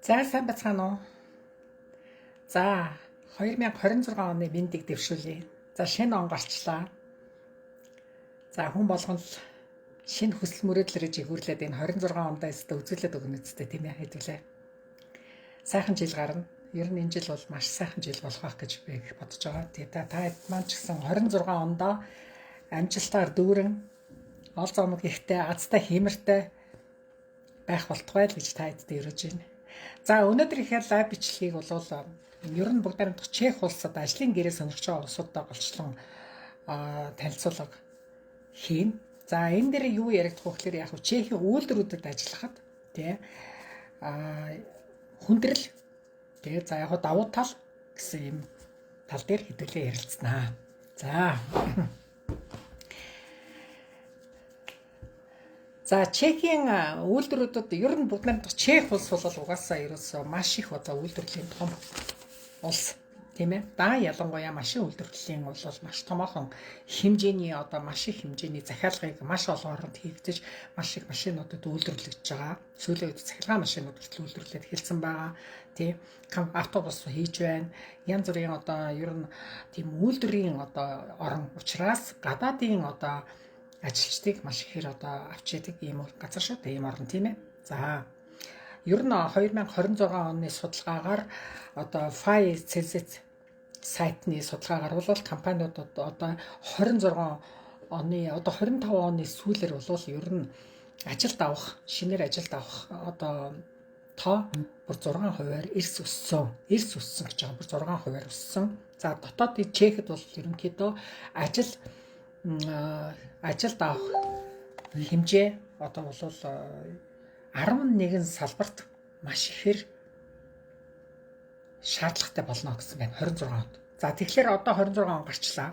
За сайн бацгаана уу. За 2026 оны мэндийг дэвшүүлье. За шинэ он гарчлаа. За хүн болгон л шинэ хүсэл мөрөөдлөрөж игүүрлээд энэ 26 ондоо үзүүлээд өгнө үстэй тийм ээ хэдүүлээ. Сайхан жил гарна. Ер нь энэ жил бол маш сайхан жил болох байх гэж би бодож байгаа. Тэгээ та маань ч гэсэн 26 ондоо амжилтаар дүүрэн ол зомог ихтэй, азтай хиймэртэй байх болтугай л гэж та эддээ өрөөж байна. За өнөөдрийнхээ лайв бичлэгийг бол ер нь бүгд найрамдах Чех улсад ажлын гэрээ сонирхож байгаа улсуудаа голчлон танилцуулга хийн. За энэ дээр юу яригдах вэ гэхээр яг Чехийн үйлдвэрүүдэд ажиллахад тий хүндрэл тий за яг давуу тал гэсэн юм тал дээр хэдүүлээ ярилцсанаа. За За Чехийн үйлдвэрүүдэд ер нь бүгд найрамдах Чех улс бол угаасаа ерөөсөө маш их одоо үйлдвэрлэлийн том улс тийм ээ. Даа ялангуяа машин үйлдвэрлэлийн бол маш томоохон хэмжээний одоо маш их хэмжээний захиалгыг маш олон оронд хийгдэж маш их машинуудад үйлдвэрлэж байгаа. Сүүлийн үед цахилгаан машинууд хүртэл үйлдвэрлээд эхэлсэн байгаа. Тийм автобус хийж байна. Янз бүрийн одоо ер нь тийм үйлдвэрийн одоо орон учраас гадаадын одоо ажилчдыг маш ихээр одоо авч яадаг ийм газар шүү дээ, ийм орн тийм ээ. За ер нь 2026 оны судалгаагаар одоо FICZ сайтны судалгаагаар бол компаниудад одоо 26 оны одоо 25 оны сүүлээр бол ер нь ажилд авах, шинээр ажилд авах одоо тоо бүр 6%-аар эрс өссөн гэж байгаа. Бүр 6%-аар өссөн. За дотоодын Чехэд бол ерөнхийдөө ажилд авах хэмжээ одоо бол 11 салбарт маш ихээр шаардлагатай болно гэсэн байна 26 онд. За тэгэхээр одоо 26 он гарчлаа.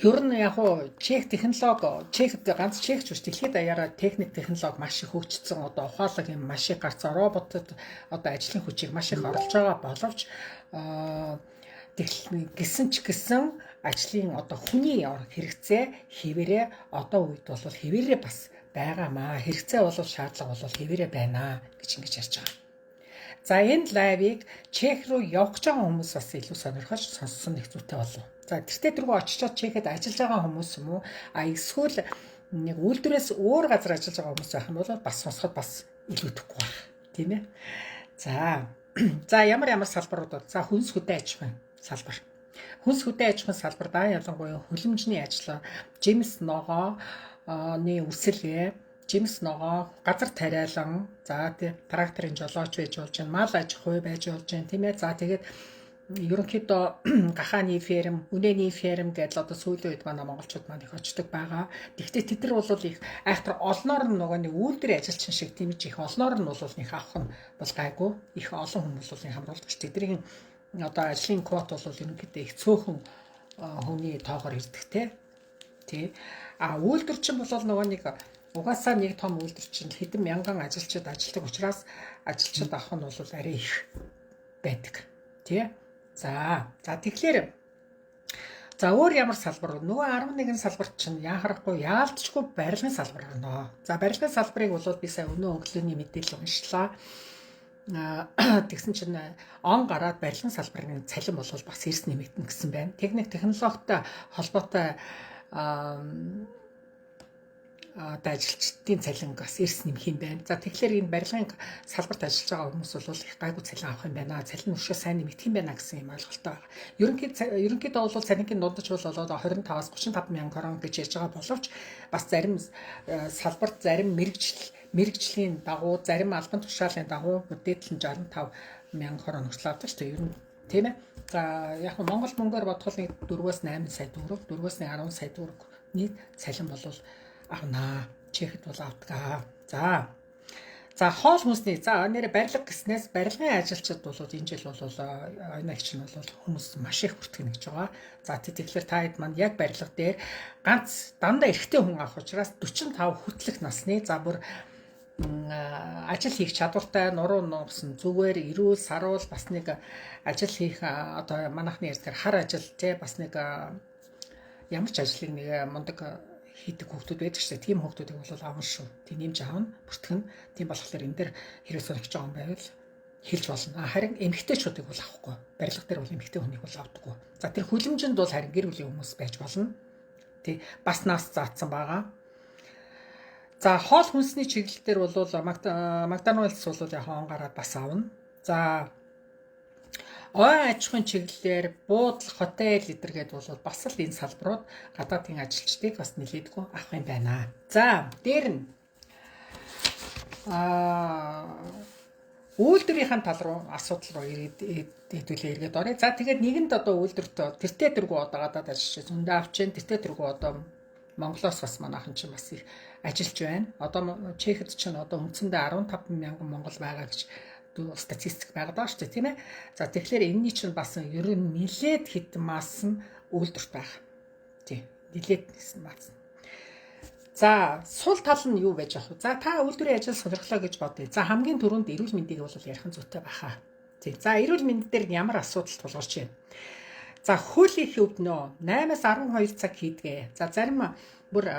Ер нь яг уу Чех технологи, Чехд ганц Чехч биш дэлхийд даяараа техник технологи маш их хөгжсөн. Одоо ухаалаг юм маш их гарцсан роботод одоо ажлын хүчийг маш их оруулж байгаа боловч гэсэн ч гэсэн ажлын одоо хүний хэрэгцээ хэвээрээ одоо үед бол хэвээрээ бас байгаамаа. Хэрэгцээ бол шаардлага бол хэвээрээ байна гэж ингэж ярьж байгаа. За энэ лайвыг Чех руу явах гэж байгаа хүмүүс бас илүү сонирхож сонссон нэг зүйтэй болов. За тэртээ тэргүй очичоод Чехэд ажиллаж байгаа хүмүүс юм уу? Эсвэл нэг үйлдвэрээс өөр газар ажиллаж байгаа хүмүүс байх юм бол бас сонсоход бас илүүдэхгүй байна. Тийм ээ. За ямар салбарууд вэ? За хүнс хөдөө аж ахуйн салбар. Хүнс хөдөө аж ахуйн салбар даа ялангуяа хөлөмжний ажил, жимс ногооны үсэлгээ, жимс ногоо, газар тариалан, за тракторын жолооч байж болж байна, мал аж ахуй байж болж байна, тийм ээ. За тэгээд ерөнхийдөө гахааны ферм, үнэний ферм гэдэл одоо сүүлийн үед манай монголчууд маань их очдог байгаа. Гэхдээ тэд нар бол их айхтар олноор нь нөгөө нэг үйлдвэрийн ажилчин шиг тийм ч их олноор нь бол их авах нь бол гайгүй. Их олон хүмүүс бол хамруулдаг ш. Тэдний одоо ажлын квот бол ерөнхийдөө их цөөхөн хүний тоогоор ирдэг тий. Үйлдвэрчин бол нөгөө нэг угаасаа нэг том үйлдвэрчин хэдэн мянган ажилчид ажилладаг учраас ажилчид авах нь бол арай их байдаг тий. За тэгэхээр өөр ямар салбар нөгөө 11 салбарт чинь яхахгүй яалтчгүй барилгын салбар байна. За барилгын салбарыг бол би сая өнөө өглөөний мэдээлэл уншлаа. Тэгсэн чинь он гараад барилгын салбарын цалин бол бас эрс нэмэгдэнэ гэсэн байна. Техник технологитой холбоотой ажилчдын цалин бас эрс нэмэх юм байна. За тэгэхээр энэ барилгын салбарт ажиллаж байгаа хүмүүс бол их гайгүй цалин авах юм байна. Цалин өшөө сайн нэмэгдэх юм байна гэсэн юм ойлголттой байна. Ерөнхийдөө бол цалингийн дундаж бол 25-аас 35 мянган крон гэж ярьж байгаа боловч бас зарим салбарт зарим мэрэгжлийн дагуу, зарим албан тушаалын дагуу бүдээдл нь 65 мянган крон хүртэл авдаг шүү дээ. Ер нь тийм ээ. За яг нь Монгол мөнгөөр бодхол нэг 4-өөс 8 сая төгрөг, 4-өөс 10 сая төгрөгийн цалин бол авнаа. Чехэд бол авдаг. За хоол хүнсний нэр барилга гэснээс барилгын ажилчид бол энэ жил бол ойногч нь бол хүмүүс маш их бүртгэнэ гэж байгаа. За тэгэхээр та хэд манд яг барилга дээр ганц дандаа эрэгтэй хүн авах учраас 45 хүртэлх насны за бүр ажил хийх чадвартай, нуруу нуугсан, зүгээр эрүүл саруул бас нэг ажил хийх одоо манайхны ярьдгаар хар ажил тий бас нэг ямар ч ажлыг нэг мундаг хийдэг хүүхдүүд байдаг шүү дээ. Тийм хүүхдүүдийг бол аавна шүү. Тийм нэмж аавна, бүртгэн. Тийм болохоор энэ дээр хэрэг сонирхож байгаа юм байвал хэлж болно. Харин эмэгтэйчүүдийг бол авахгүй. Барилга дээр бол эмэгтэй хүнийг бол авдаггүй. За тэр хүлэмжинд бол харин гэр бүлийн хүмүүс байж болно. Тий бас нас заасан байгаа. За хоол хүнсний чиглэлээр бол Макдоналдс бол яг он гараад бас авна. За ой аж ахуйн чиглэлээр буудлах хотел эдэргээд бол бас л энэ салбарууд гадаадын ажилчдыг бас нэлээдгүй авах юм байна. За дээр нь үйлдвэрийн тал руу асуудал руу хэдүүлээ эргээд орё. За тэгээд нэгэнд одоо үйлдвэрт тэртээ дэргүү одоо гадаад ажиллаж зөндөө авч जैन тэртээ дэргүү одоо Монголоос бас манайхан ч бас их ажиллаж байна. Одоо Чехэд ч одоо үндсэндээ 15,000 монгол байгаа гэж статистик байгаа шүү дээ тийм ээ. За тэгэхээр энэний чинь бас ер нь нилээд хэдэн мас нь үйлдвэрт байгаа. Тийм. Нилээд мас. За сул тал нь юу байж ах вэ? За та үйлдвэрийн ажил сонирхлоо гэж бодъё. За хамгийн түрүүнд эрүүл мэндийг бол ярих нь зүйтэй баха. Тийм. За эрүүл мэнд дээр ямар асуудал тулгарч байна? За хөл их өвд нөө 8-аас 12 цаг хийдгээ. За зарим бүр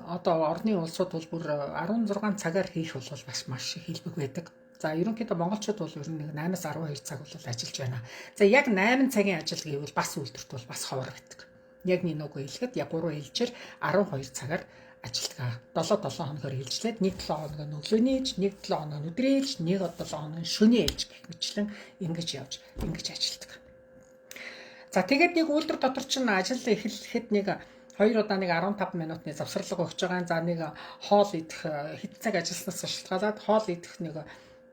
одоо орны улсууд бол бүр 16 цагаар хийх бол бас маш их хэлбэг байдаг. За ерөнхийдөө монголчууд бол ер нь 8-аас 12 цаг бол ажиллаж байна. За яг 8 цагийн ажил гэвэл бас үйлдвэрт бол бас ховор байдаг. Яг нэг нөгөө хэлэхэд яг 3 хэлжээр 12 цагаар ажилтгаа 7 хоногоор хэлжлээд 1 7 хоног нь өглөөний ээж, 1 7 хоног нь өдрийн ээж, 1 7 хоног нь шөнийн ээж гэх мэтлэн ингэж явж ингэж ажилтдаг. За тэгээд нэг үйлдвэр дотор чинь ажил эхлэхэд нэг 2 удаа нэг 15 минутны завсарлага өгч байгаа. За нэг хоол идэх хэдэн цаг ажилласнаас шалтгаалаад хоол идэх нэг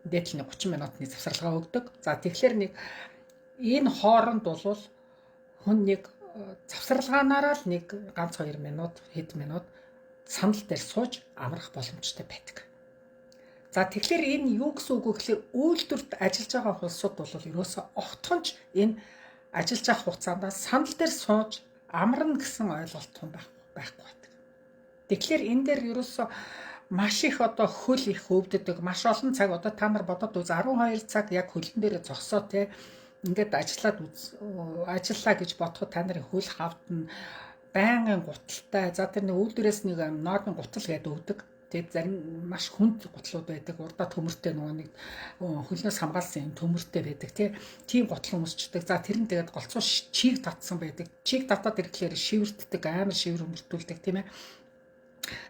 дээдл нэг 30 минутны завсарлага өгдөг. За тэгэхээр нэг энэ хооронд бол хүн нэг завсарлагаанаараа л нэг ганц 2 минут хэд минут сандал дээр сууж амрах боломжтой байдаг. За тэгэхээр энэ юу гэсэн үг вэ гэхээр үйлдвэрт ажиллаж байгаа улсууд бол ерөөсөө огтхонч энэ ажиллаж авах хугацаанд сандал дээр сууж амарна гэсэн ойлголт хүн байхгүй байдаг. Тэгэхээр энэ дээр ерөөсөө маш их одоо хөл их өвддөг, маш олон цаг одоо та нар бодоод үз 12 цаг яг хөлн дээр зогсоо те ингээд ажиллаа гэж бодоход та нарын хөл хавдна байнгын гуталтай. За тэр нэг үйлдвэрээс нэг ноодны гутал гэдэг өгдөг. Тэгээд зарим маш хүнд гутлууд байдаг. Урдаа төмөртэй нөгөө нэг хөлнөөс хамгаалсан юм төмөртэй байдаг тийм гутал хүмүүсчдэг. За тэр нь тэгээд голцоо чийг татсан байдаг. Чийг татаад ирэхлээр шивэрддэг, амар шивэр өмөртүүлдэг тийм ээ.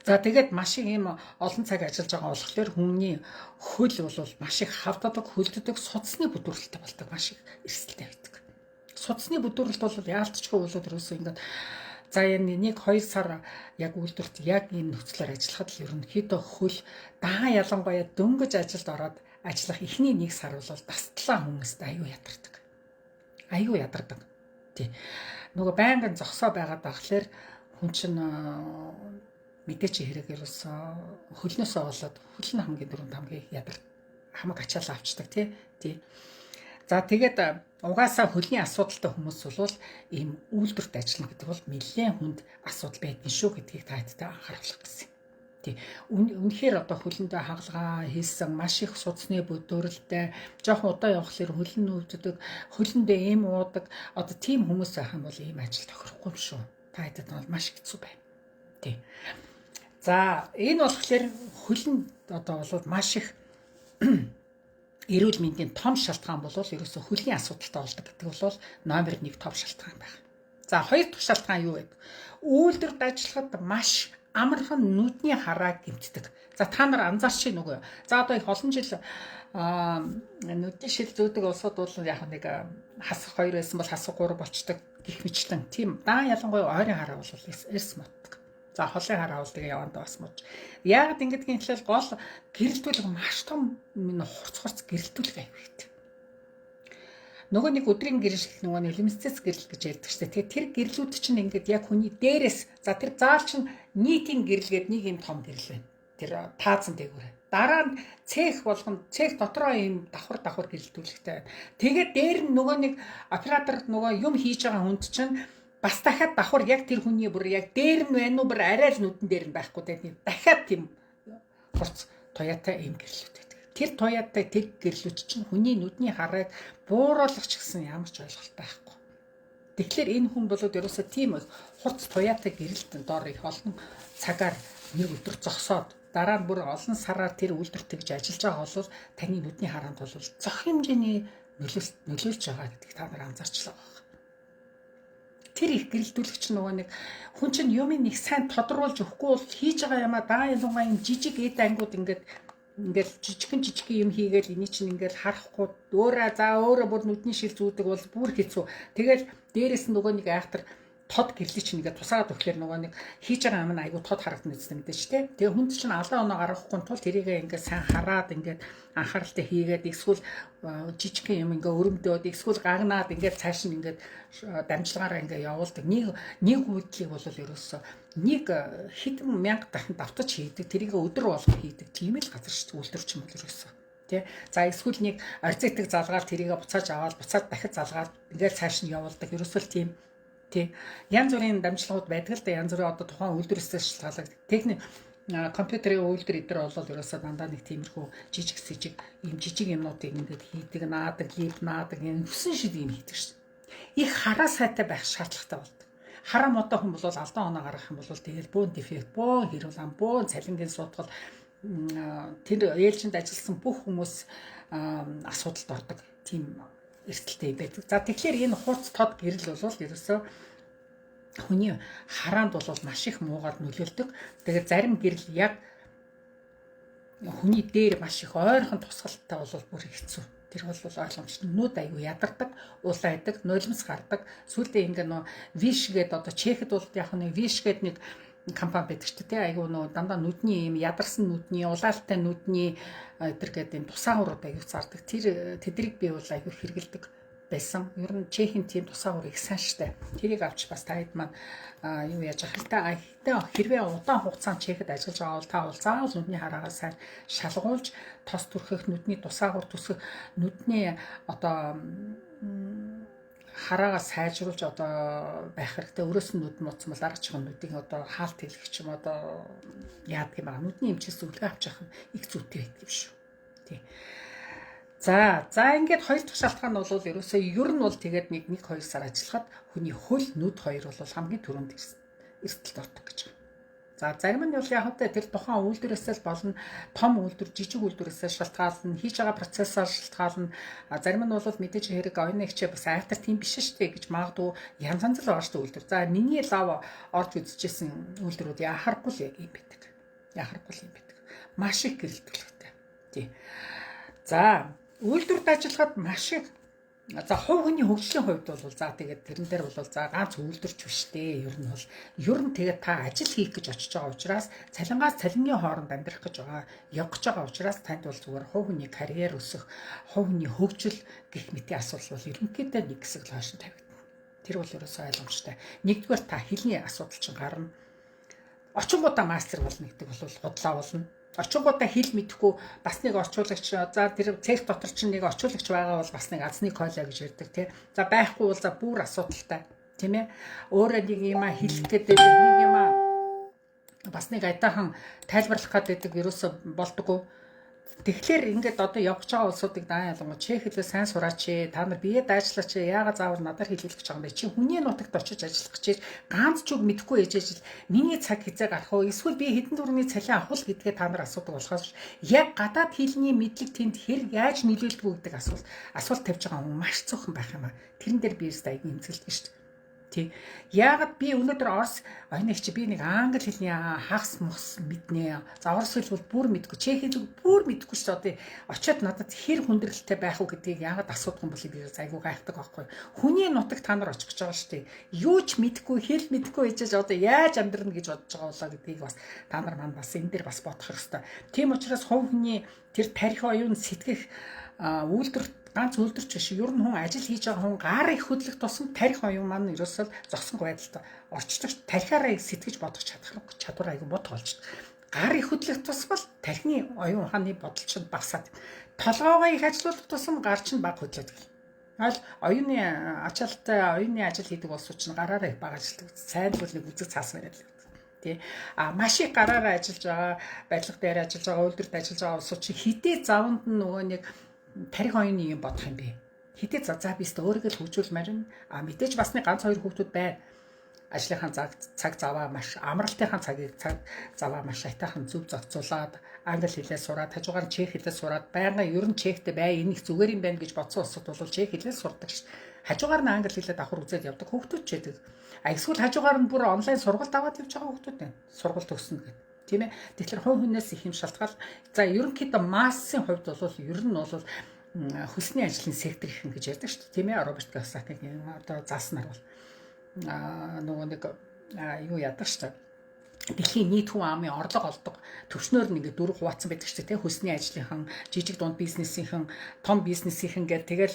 За тэгээд маш их ийм олон цаг ажиллаж байгаа болохоор хүний хөл бол маш их хавдадаг, хөлддөг, судасны бүдүүрлэлтэй болдог, маш их эрсдэлтэй байдаг. Судасны бүдүүрлэлт бол яалтчгүй болоод ерөөсөө ингээд за энэ 1-2 сар яг үйлдвэрт яг энэ нөхцлөөр ажиллахад л ерөнхийдөө хөл даа ялангуяа дөнгөж ажилд ороод ажиллах эхний 1 сар бол дастлаа хүмүүст аюу ядардаг. Аюу ядардаг. Тий. Нөгөө байнгын зогсоо байгаад байхлаар хүн чинь мэдээч хэрэг ерөөсөө хөлнөөсөө болоод хөл нь хамгийн дөрөнд хамгийн ядар хамаг ачаалал авчдаг тий. За тэгээд угаасаа хөлний асуудалтай хүмүүс бол ийм үйлдвэрт ажиллана гэдэг бол нэлээд хүнд асуудал байдгийн шүү гэдгийг та хэдтэй анхааруулах гэсэн. Тий. Үнэхээр одоо хөлөндөө хагалгаа хийсэн маш их судасны бүдүүрэлтэй жоохон удаа явхлаар хөл нь өвддөг, хөлөндөө эм уудаг одоо тийм хүмүүс байх юм бол ийм ажил тохирохгүй юм шүү. Та хэдэд бол маш хэцүү байна. Тий. За энэ болохоор хөлн одоо бол маш их эрүүл мэндийн том шалтгаан бол ерөөсөө хөлийн асуудалтай болдог гэдэг бол номер 1 том шалтгаан байна. За хоёр дахь шалтгаан юу вэ? Үйлдвэрт ажиллахад маш амархан нүдний хараа гэмтдэг. За та нар анзаарч байна уу? За одоо их олон жил нүдний шил зүүдэг улсууд бол яг нэг хасах 2 байсан бол хасах 3 болчдөг гэх мэтлэн тийм даа ялангуяа ойрын хараа бол эрс моддог. За холын хараа бол тэгээ явандаа бас мууч. Яагаад ингэдгийг хэлээл гол гэрэлтүүлэг маш том хурц гэрэлтүүлэг аюу хийдэг. Нөгөө нэг өдрийн гэрэл нөгөө нэг лимцэс гэрэл гэж ярьдаг шүү дээ. Тэгэхээр тэр гэрлүүд чинь ингээд яг хүний дээрээс за тэр заал чинь нийтийн гэрэлгээд нэг юм том гэрэл байна. Тэр таазан дээгүүрээ. Дараа нь цех болгоно. Цех дотроо ийм давхар гэрэлтүүлэгтэй байна. Тэгээд дээр нь нөгөө нэг оператор нөгөө юм хийж байгаа хүнд чинь бас дахиад давхар яг тэр хүний бүр яг дээр нь байна уу бүр арай л нүдэн дээр нь байхгүй тийм дахиад тийм хурц туяатай ийм гэрлүүд байдаг. Тэр туяатай тэр гэрлүүд чинь хүний нүдний харааг бууруулах ч гэсэн ямар ч ойлголт байхгүй. Тэгэхээр энэ хүн болоод ерөөсөө тийм хурц туяатай гэрэлтэн доор их олон цагаар нэг өдөр зогсоод дараа нь бүр олон сараар тэр үйлдвэрт тэгж ажиллаж байгаа бол таны нүдний хараанд бол зөх хэмжээний нөлөөлж байгаа гэдгийг та нар анзаарчлаа байна. Тэр их гэрэлтүүлэгч нөгөө нэг хүн чинь юмыг нэг сайн тодруулж өгөхгүй бол хийж байгаа юмаа даа ялангуяа юм жижиг эд ангууд ингээл жижигхэн юм хийгээл эний чинь ингээл харахгүй өөрөө бүр нүдний шил зүүдэг бол бүр хэцүү. Тэгэл дээрэс нь нөгөө нэг айхтар тод гэрлий чинь ингээд тусаад өгөхлөөр нөгөө нэг хийж байгаа юм айгу тод харагдана гэсэн мэдээж тий. Тэгээ хүнд чинь алдаа оноо гаргахгүй тул тэрийг ингээд сайн хараад ингээд анхааралтай хийгээд эсвэл жижигхэн юм ингээд өрөмдөөд эсвэл гагнаад ингээд цааш нь ингээд дамжлагаараа ингээд явуулдаг. Нэг үйлдэлийг бол ерөөсөө нэг хэдэн мянга дахин давтаж хийдэг. Тэрийг өдөр болгон хийдэг. Тийм л газар шүү үйлдвэрч юм бол ерөөсөө. Тэ. За эсвэл нэг орцитэг залгаад тэрийг буцааж аваад буцаад дахиж залгаад ингээд цааш нь явуулдаг. Ерөөсөө тийм тий. Янз бүрийн дамжлагууд байдаг л да. Янз бүрийн одоо тухайн үйлдвэрээс шалтгаалдаг. Техник компьютерийн үйлдвэр эдэр болол ерөөсөө дандаа нэг тиймэрхүү жижиг юмнуудыг ингээд хийдэг, наадаг, юм хүсэн шид юм хийдэг шүү дээ. Их хараа сайтай байх шаардлагатай болдог. Хараа модоо хүн бол алдаа оноо гаргах юм бол тэгэл бөөн дефект, бөөн хэрүүлэн, бөөн цалингийн суудгал тэр ээлжинд ажилласан бүх хүмүүс асуудалд ордог. Тийм эрсдэлтэй байдаг. За тэгэхээр энэ хурц тод гэрэл бол ерөөсөө хүний хараанд бол маш их муугаар нөлөөлдөг. Тэгэхээр зарим гэрэл яг хүний дээр маш их ойрхон тусгалттай бол бүр хэцүү. Тэр бол ойлгомжтой. Нүд аягүй ядардаг, улайдаг, нулимс гардаг. Сүүлдээ ингээ нөө виш гэдэг одоо Чехэд бол яг нэг виш гэдэг нэг компани байдаг ч тийм айгүй нөө дандаа нүдний юм ядарсан нүдний, улаалтай нүдний эдэр гэдэг юм тусаагурууд аягүй зардаг. Тэдрийг би бол аягүй хэрэгэлдэг байсан. Ер нь Чехийн тийм тусаагур их сайн штэ. Тэрийг авч бас таад маань юу яаж ахaltaа хэрвээ удаан хугацаанд Чехэд ажиллаж байгаа бол та бол заавал нүдний хараагаа сайн шалгуулж тос түрхэх нүдний тусаагур төсөх нүдний одоо хараагаа сайжруулж одоо байх хэрэгтэй. Өрөөс нь нүд нууцсан бол дараачих нүдийг одоо хаалт хэлэх ч юм одоо яадаг юм аа. Нүдний эмчээс үлгээ авч явах их зүйтэй байдаг юм шүү. Тий. За ингээд хоёр дахь шалтгаан нь бол ерөөсөө ер нь бол тэгээд нэг 2 сар ажиллахад хүний хөл нүд хоёр бол хамгийн түрүүнд эрсдэлд ордог гэж байна. За зарим нь бол яг хөтэ тэр тухайн үйлдвэрээс болно, том үйлдвэр, жижиг үйлдвэрээс шалтгаална, хийж байгаа процессор шалтгаална. Зарим нь бол мэдээж хэрэг оюуны хичээ бас айхтар тийм биш шүү дээ гэж магадгүй янз л оршдог үйлдвэр. За миний лав орж үзчихсэн үйлдвэрүүд яхахгүй юм байдаг. Маш их гэрэлтүүлэгтэй. Тий. За үйлдвэрт ажиллахад маш их за хувь хүний хөгжлийн хувьд бол за тэгээд тэрэн дээр бол за ганц үйлдвэрч биш дээ. Ер нь тэгээд та ажил хийх гэж очиж байгаа учраас цалингаас цалингийн хооронд амьдрах гэж явж байгаа учраас танд бол зүгээр хувь хүний карьер өсөх, хувь хүний хөгжил гэх мэтийн асуудал бол ерөнхийдөө нэг хэсэг л хойш тавигдана. Тэр бол ерөөсөө ойлгомжтой. Нэгдүгээр та хэлний асуудал чинь гарна. Очингуудаа мастер болно гэдэг бол худлаа болно. Очингуудаа хэл мэдэхгүй бас нэг орчуулагч за тэр цех дотор чинь нэг орчуулагч байгаа бол бас нэг азны коллеж гэж ярьдаг тий. За байхгүй бол за бүр асуудалтай тийм ээ. Өөрөө нэг юм хэлэх гэдэг нэг юм бас нэг айдаахан тайлбарлах гэдэг ерөөсө болдгоо. Тэгэхээр ингээд одоо явж байгаа улсуудыг даа ялангуяа Чех хэлээ сайн сураач та нар бие дайжлаач яагаад заавал надаар хэлүүлэх гэж байгаа юм бэ чи хүний нутагт очиж ажиллах гэж ганц ч үг мэдэхгүй ээжээж миний цаг хязгаар гарах уу эсвэл би хэдэн дөрөвний цалин авах уу гэдгээ та нар асуудаг болохоос яг гадаад хэлний мэдлэг тэнд хэр яаж нөлөөлдөг гэдэг асуулт тавьж байгаа хүн маш цөөхөн байх юм аа тэрэн дээр би өөрсдөө аяг нэмсгэлдэг шүү дээ. Тий. Яагаад би өнөөдөр орос оюуныг чи би нэг англи хэлний хагас мос мэднэ. За орос хэл бол бүр мэдгүй. Чех хэл бүр мэдгүй шүү дээ. Очоод надад хэр хүндрэлтэй байх уу гэдгийг яагаад асуудаг юм бол би айгуу гайхдаг байхгүй. Хүний нутаг та нар очих гэж байгаа шүү дээ. Юу ч мэдгүй, хэл мэдгүй ээжэж одоо яаж амьдрна гэж бодож байгаа болоо гэдгийг бас та нар маань бас энэ дээр бас бодох хэрэгтэй. Тийм учраас хувь хүний тэр тарих оюун сэтгэх үйлдвэр ганц үйлдвэрч биш. Ер нь хүн ажил хийж байгаа хүн гар их хөдлөх тусам тарих оюун маань ерөөсөө зогсонгүй байдалтай орчдог. Тарихаараа сэтгэж бодох чадвар аягүй бод болж. Гар их хөдлөх тусам л тархины оюун ухааны бодол чинь багасаад. Толгоогоо их ажилуулах тусам гар чинь бага хөдлөдөг. Аль оюуны ачаалттай оюуны ажил хийдэг улсууд чинь гараараа их бага ажилтдаг. Сайн л нэг үзэг цаас бариад л тий. Маш их гараараа ажиллаж байгаа, барилга дээр ажиллаж байгаа, үйлдвэрт ажиллаж байгаа улсууд чинь хідээ заванд нөгөө нэг тарих оюуны юм бодох юм бэ. Хитээ за би өөрийгөө л хөгжүүлмээр нь мэдээж бас нэг ганц хоёр хүүхдүүд байна. Ажлынхаа цаг заваа маш амралтынхаа цаг заваа маш айтайхан зөв зохицуулаад англи хэлээ сураад хажуугаар чех хэлээ сураад байнга ер нь чехтэй бай энэ их зүгээр юм байна гэж бодсон улсууд бол чех хэлээ сурдаг ш. Хажуугаар нь англи хэлээ давхар үзээд явдаг хүүхдүүд ч байдаг. Эсвэл хажуугаар нь бүр онлайн сургалт аваад явж байгаа хүүхдүүд байна. Сургалт өгснө гэдэг. Тийм ээ. Тэгэхээр хувь хүнээс их юм шалтгаал. За ерөнхийдөө массын хувьд бол ер нь бол хүсний ажлын сектор их гэж ярьдаг шүү дээ. Тийм ээ. Роберт Кийосакигийн одоо зааснаар бол нөгөө нэг юу яадаг шүү дээ. Дэлхийн нийт хүн амын орлого олдог төвчнөр нь ингээд дөрөв хуваацсан байдаг шүү дээ. Хүсний ажлынхан, жижиг дунд бизнесийнхэн, том бизнесийнхэн гэдэг тэгэл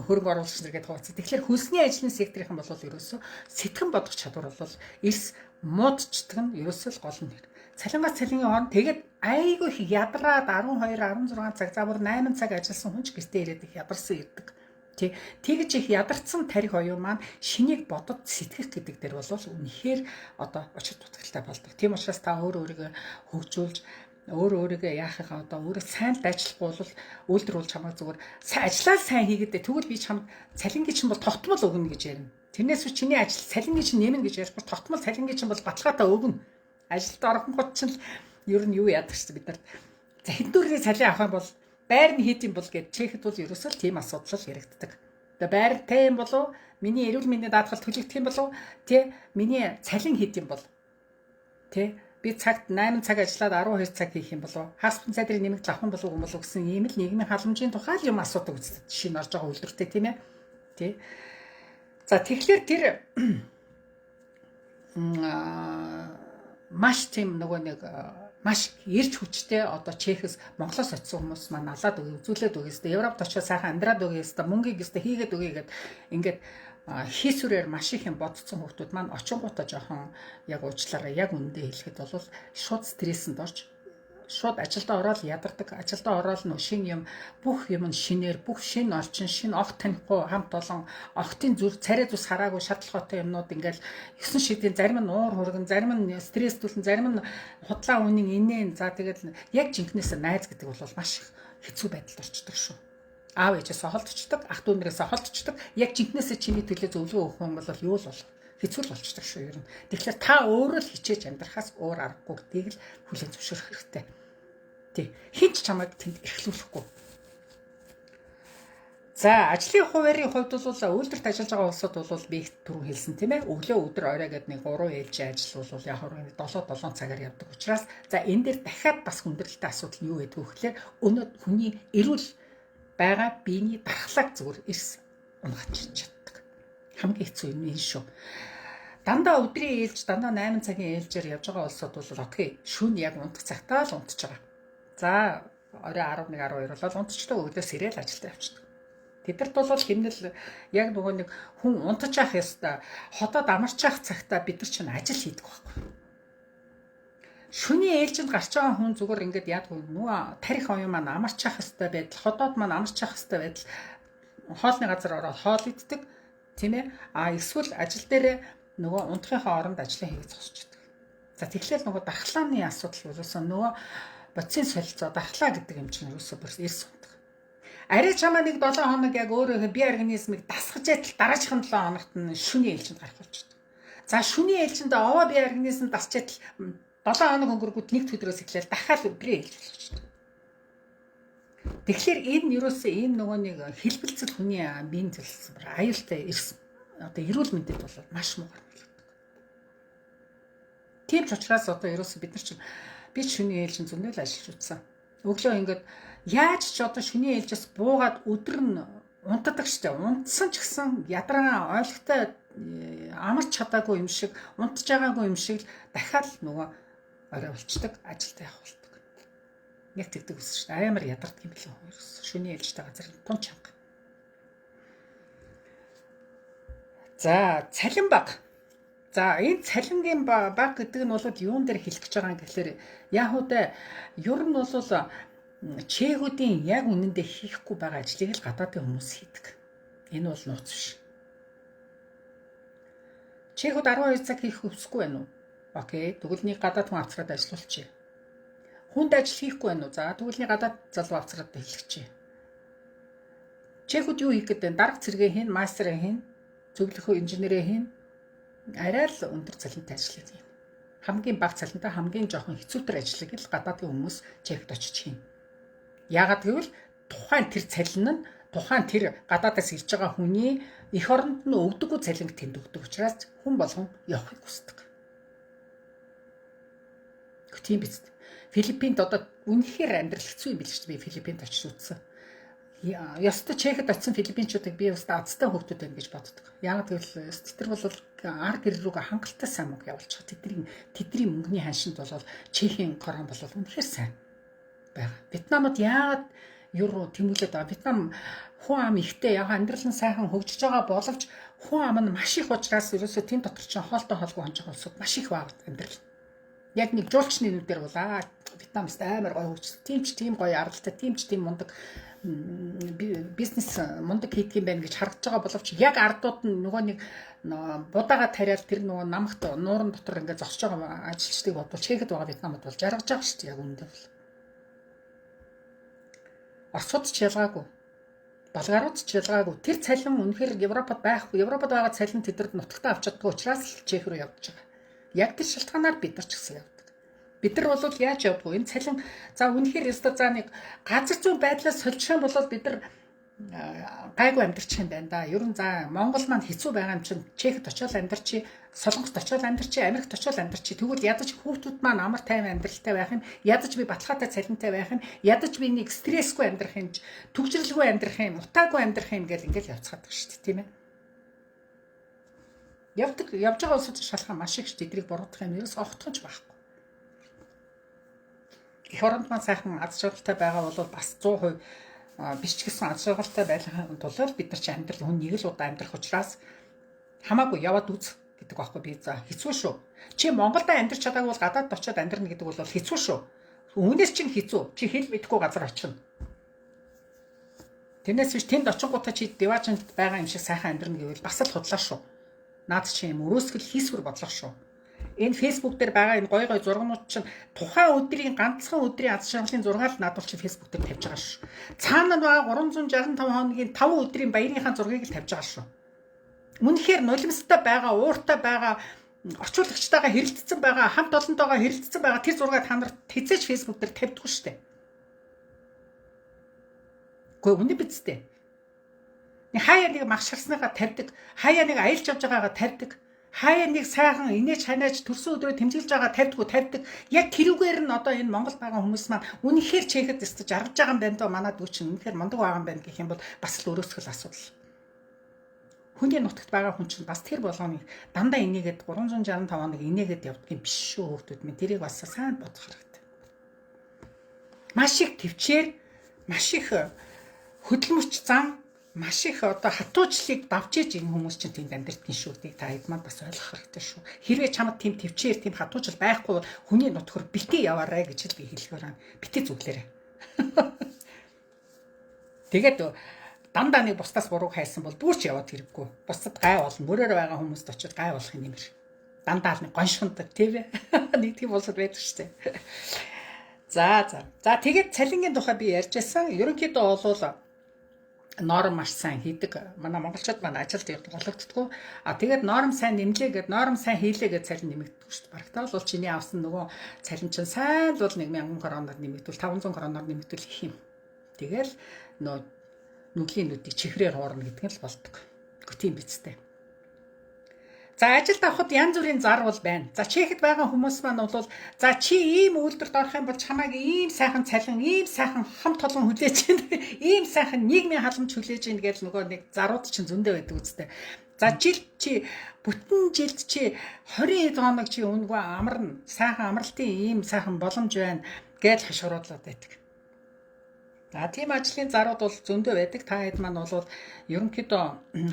хөрөнгө оруулагч нар гэдэг хуваацсан. Тэгэхээр хүсний ажлын секторийнхан бол ерөөсөө сэтгэн бодох чадвар бол эрс муудчдаг нь ерөөсөө л гол нь. Цалингаас цалингийн хооронд тэгээд айгүй их ядраад 12 16 цаг за бүр 8 цаг ажилласан хүн ч гэртээ ирээд их ядарсан ирдэг. Тэгж их ядарсан тарих оюун маань шинийг бодод сэтгэх гэдэг дээр бол үнэхээр одоо очир дутагтай болдог. Тийм учраас та өөрийгөө хөгжүүлж өөрийгөө яахаа одоо өөрөө сайн ажиллахгүй бол үйлдвэрлэж чамайг зүгээр ажиллаа сайн хийгээд тэгвэл би чамд цалингийн чинь бол тогтмол өгнө гэж ярина. Тэрнээс үе чиний ажил цалингийн чинь нэмнэ гэж ярихгүй тогтмол цалингийн чинь бол баталгаатай өгнө. Ажилд оронгууд чинь ер нь юу яадаг ч бид нар за хэдүүрийн цалин авах юм бол байр нь хийд юм бол гэж чехэд бол ерөөсөө л тийм асуудал яригддаг. Тэгээ байр тийм болов миний эрүүл мэндийн даатгал төлөгдөх юм болов миний цалин хийд юм бол би цагт 8 цаг ажиллаад 12 цаг хийх юм болов хагас бүтэн цай дээр нэмэгдэл авах юм болов гэсэн ийм л нийгмийн халамжийн тухай л юм асуудаг үстэй жишээ нь орж байгаа үйлдвэртэй тийм ээ. За тэгэхээр тэр маш тийм нөгөө нэг маш эрч хүчтэй одоо Чехээс Монголоос очисон хүмүүс маань алаад үзүүлээд өгөөстэй Европт очиод сайхан амьдраад өгөөстэй мөнгөийг өстэй хийгээд өгөөгээд ингээд хийсвэрээр маш их юм бодцсон хүмүүс маань очингуудаа жоохон яг уучлаарай яг үндэ хэлэхэд бол шууд стрессэнд орж шууд ажилдаа ороод ядардаг ажилдаа ороод нөх шин юм бүх юм нь шинээр бүх шин орчин шин огт танихгүй хамт олон огтын зүр царай зүс хараагүй шатлахоотой юмнууд ингээл 9 шидийн зарим нь уур хурган зарим нь стресстүүлэн зарим нь худлаа үнийн инээ за тэгэл яг жинкнээсээ найз гэдэг бол маш хэцүү байдалд орчдөг шүү. Аав ээжээс холдчихдаг ах дүү нэрээс холдчихдаг яг жинкнээсээ чиний төлөө зөвлөгөө өгөх юм бол юу л болох хэцүү л болчихдог шүү ер нь. Тэгэхээр та өөрөө л хичээж амьдрахаас өөр аргагүй гэдгийг л хүлээн зөвшөөрөх хэрэгтэй. Хинч чамайг тэнд эрхлүүлэхгүй. За ажлын хуваарийн хувьд бол үйлдвэрт ажиллаж байгаа улсууд бол би түрүү хэлсэн тийм ээ. Өглөө өдөр орой гэдэг нэг 3 ээлжийн ажил бол яг хөрөнгө 7 цагаар явдаг учраас за энэ дээр дахиад бас хүндрэлтэй асуудал нь юу гэдэг вэ гэхээр өнөө хүний эрүүл байгаа биений дархлааг зүгээр эрс унгачиж чаддаг. Хамгийн хэцүү юм энэ шүү. Дандаа өдрийн ээлж дандаа 8 цагийн ээлжээр явж байгаа улсууд бол окей шөнө яг унтах цагтаа л унтж байгаа. За орой 11 12 болол унтчдаг өглөө сэрэл ажилдаа явчихдаг. Тэдэрт бол хэмнэл яг нөгөө нэг хүн унтаж явах ёстой хотод амарч явах цагтаа бид нар чинь ажил хийдэг байхгүй. Шөнийн ээлжинд гарч байгаа хүн зүгээр ингээд яадгүй нөгөө тарих оюун маань амарч явах ёстой байдал хотод маань амарч явах ёстой байдал хоолны газар ороод хоол иддэг тийм ээ. Эсвэл ажил дээр нөгөө унтахынхаа оронд ажлаа хийгээд зогсчихдаг. За тэгэхээр нөгөө дархлааны асуудал болоосоо нөгөө бодисын солилцоо дархлаа гэдэг юм чинь юусоо бүрс эрс унтдаг. Арай чамаа нэг 7 хоног яг өөрөө бие организмыг дасгаж ятал дараачихын 7 хоногт нь шүний ээлжинд гарах болчихдог. За шүний ээлжинд овоо бие организм дасч ятал 7 хоног өнгөргүүд нэг өдрөөс эхлээл дахиад өдрөө ээлж болчихдог. Тэгэхээр энэ юусоо энэ нөгөө нэг хэлбэлцэл хүний биеийн төлс аюултай эрс одоо эрүүл мэндэд бол маш муу гардаг. Тийм ч учраас одоо ерөөсөө бид нар чинь би шөнийн ээлжин зөндөл ажиллаж утсан. Өглөө ингээд яаж ч одоо шөнийн ээлжээс буугаад өдөр нь унтдаг штэ. Унтсан ч гэсэн ядраа ойлгохтой амарч чадаагүй юм шиг, унтж байгаагүй юм шиг дахиад нөгөө орой болчдөг, ажилдаа явах болдог. Яг тэгдэг үс штэ. Амар ядардаг юм билээ ерөөсөө. Шөнийн ээлжтэй газар тун чанга. За, цалин баг. За энэ цалингийн баг гэдэг нь бол юун дээр хэлэх гэж байгаа юм гэхээр яахуудаа ер нь бол чехүүдийн яг үнэндээ хийхгүй байгаа ажлыг л гадаадын хүмүүс хийдэг. Энэ бол нууц биш. Чехүүд 12 цаг хийх хүсэхгүй байна уу? Окей, тэгвэл нэг гадаад хүн авцраад ажиллуулчих. Хүнд ажил хийхгүй байна уу? За тэгвэл нэг гадаад залуу авцраад хэлчихье. Чехүүд юу хийх гэдэг вэ? Дарга цэргээ хийн, мастерыг хийн, зөвлөхөө инженерээ хийн. Арай л өндөр цалинтай ажиллаж байна. Хамгийн бага цалинтай, хамгийн жоохон хэцүүтэр ажиллаг л гадаадын хүмүүс чехд очиж хийн. Яагаад гэвэл тухайн тэр цалин нь тухайн тэр гадаадаас ирж байгаа хүний эх оронд нь өгдөггүй цалинг тэнд өгдөг учраас хүн болгон явахыг хүсдэг. Тийм биз. Филиппинд одоо үнэхээр амьдрал хэцүү юм билээ шүү дээ. Би Филиппинд очиж үзсэн. Ёстой чехэд очисон филиппинчуудыг би өстой азтай хүүхдүүд байна гэж боддог. Яагаад гэвэл тэр бол ар гэр рүүгээ хангалттай сайн мөнгө явуулж байгаа. Тэдний мөнгөний ханшинд бол Чехийн корон бол үнэхээр сайн байгаа. Вьетнамд яагаад евро тэмүүлээд байгаа? Вьетнам хүн ам ихтэй яг амьдрал нь сайхан хөгжиж байгаа боловч хүн ам нь маш их учраас ерөөсөө тийм дотор чинь хоолтой хоолгүй хонж байгаа улсууд маш их баг амьдрал. Яг нэг жуулчны нүдээр бол Вьетнамс амар гоё хөгжсөн. Тийм гоё аралтай, тийм мундаг бизнес мундаг хийдэг юм байна гэж харагдаж байгаа боловч яг ардууд нь нөгөө нэг будаага тариал тэр нөгөө намхт нуурын дотор ингээд зогсож байгаа ажилчдыг бодвол чехэд байгаа Вьетнамд бол жаргаж байгаа шүү дээ яг үүндээ бол. Оросууд ч ялгаагүй. Болгарууд ч ялгаагүй. Тэр цалин үнэхээр Европод байхгүй. Европод байгаа цалин тэдэрд нутагтаа авч чаддгүй учраас л чех рүү явж байгаа. Яг тэр шалтгаанаар бид нар ч гэсэн явдаг. Бид нар бол яаж явдггүй? Энэ цалин за үнэхээр ёстой за нэг газар зүйн байдлаас солих юм бол бид нар гайгүй амьдарчих юм байна да. Ер нь за Монгол маань хэцүү байгаа юм чинь Чехд очиод амьдарчи, Солонгост очиод амьдарчи, Америкт очиод амьдарчи. Тэгвэл ядаж хүүхдүүд маань амар тайван амьдралтай байх юм, ядаж би баталгаатай цалинтай байх юм, ядаж би нэг стрессгүй амьдрах юм, төгжрөлгүй амьдрах юм, утаагүй амьдрах юм гэл ингээл явцгаадаг шүү дээ, тийм ээ. Явж байгаа улсууд шалхаа маш их шүү дээ. Эдрийг буруудах юм ерөөс огтхонч байхгүй. Эх оронд маань сайхан аз жаргалтай байгаа бол бас 100% биш ч гэсэн аз жаргалтай байхын тулд бид нар ч амьдрал хүн нэг л удаа амьдрах учраас хамаагүй яваад үз гэдэг байхгүй би за хэцүү шүү. Чи Монголд амьдарч чадаагүй бол гадаад очиод амьдрна гэдэг бол хэцүү шүү. Үүнээс чинь хэцүү. Чи хэл мэдэхгүй газар очино. Тэрнээс биш тэнд очингуудаа чи деважинд байгаа юм шиг сайхан амьдрна гэвэл бас л худлаа шүү. Наад чи юм өрөөсгөл хийсвэр бодлого шүү. Энэ Facebook дээр байгаа энэ гой зургнууд чинь тухайн өдрийн ганцхан өдрийн аз жаргалын зургаал наадвал чи Facebook дээр тавьж байгаа шүү. Цаана байгаа 365 хоногийн 5 өдрийн баярынхаа зургийг л тавьж байгаа шүү. Үнэхээр нулимстай байгаа, ууртай байгаа, орчуулагчтайгаа хэрэлдсэн байгаа, хамт олонтойгоо хэрэлдсэн байгаа тэр зургийг та нарт хэзээч Facebook дээр тавьдаггүй шүү дээ. Гэхдээ үнэ биз дээ. Хаяа нэг магшарсныгаа тавьдаг, хаяа нэг аялж явж байгаагаа тавьдаг, хаяа нэг сайхан инээж ханаач төрсөн өдрөө тэмдэглэж байгаа тавьдаг. Яг тэрүүгээр нь одоо энэ Монгол байгаа хүмүүс маань үнэхээр чехэд өстө жаргаж байгаа юм байна доо манад үу чинь үнэхээр мундаг байгаа юм байна гэх юм бол бас л өрөөсгөл асуудал. Хүний нутагт байгаа хүн чинь бас тэр болгоныг дандаа инээгээд 365 хоног инээгээд явдаг юм биш шүү хүүхдүүд минь. Тэрийг бас сайн бодох хэрэгтэй. Маш их төвчээр, маш их хөдөлмөрч зам, маш их одоо хатуужлыг давж иж энэ хүмүүс чинь тэнд амьдртгийн шүү дээ. Та хэд манд бас ойлгох хэрэгтэй шүү. Хэрвээ чамд тийм төвчээр, тийм хатуужл байхгүй хүний нутгаар битгий яваарай гэж л би хэлэхээр байна. Битгий зүглээрэй. Тэгээд дандаа нэг бусдаас бурууг хайсан бол бүр ч яваад хэрэггүй. Бусдад гай болно. Мөрөөр байгаа хүмүүст очиод гай болох юм нэмэр. Дандаа л нэг гоншхондог тийм ээ. Нэг тийм болсод байдаг шүү дээ. За тэгээд цалингийн тухай би ярьж байсан. Ерөнхийдөө бол норм маш сайн хийдэг. Манай монголчууд маань ажилд явуулагддаггүй. Тэгээд норм сайн нэмлээ гэд норм сайн хийлээ гэд цалин нэмэгддэг шүү дээ. Барагтаа бол чиний авсан нөгөө цалин чинь сайн бол 1000 короноор нэмэгдвэл 500 короноор нэмэгдвэл их юм. Тэгэл нүглийн нүдийг чихрээр хуурна гэдэг нь л болдог. Гэхдээ тийм бицтэй. За ажилд авахд янз бүрийн зар бол байна. За чехэд байгаа хүмүүс маань бол за чи ийм үйлдвэрт орох юм бол чамайг ийм сайхан цалин, ийм сайхан хамт олон хүлээж байна. Ийм сайхан нийгмийн халамж хүлээж байна гэж нөгөө нэг зарууд чинь зөндөө байдаг үстэй. За бүтэн жилд чи 20 хоног чи өнгөө амарна. Сайхан амралтын ийм сайхан боломж байна гэж хашгируулаад байдаг. За тийм ажлын зарууд бол зөндөө байдаг. Та хэд маань бол ерөнхийдөө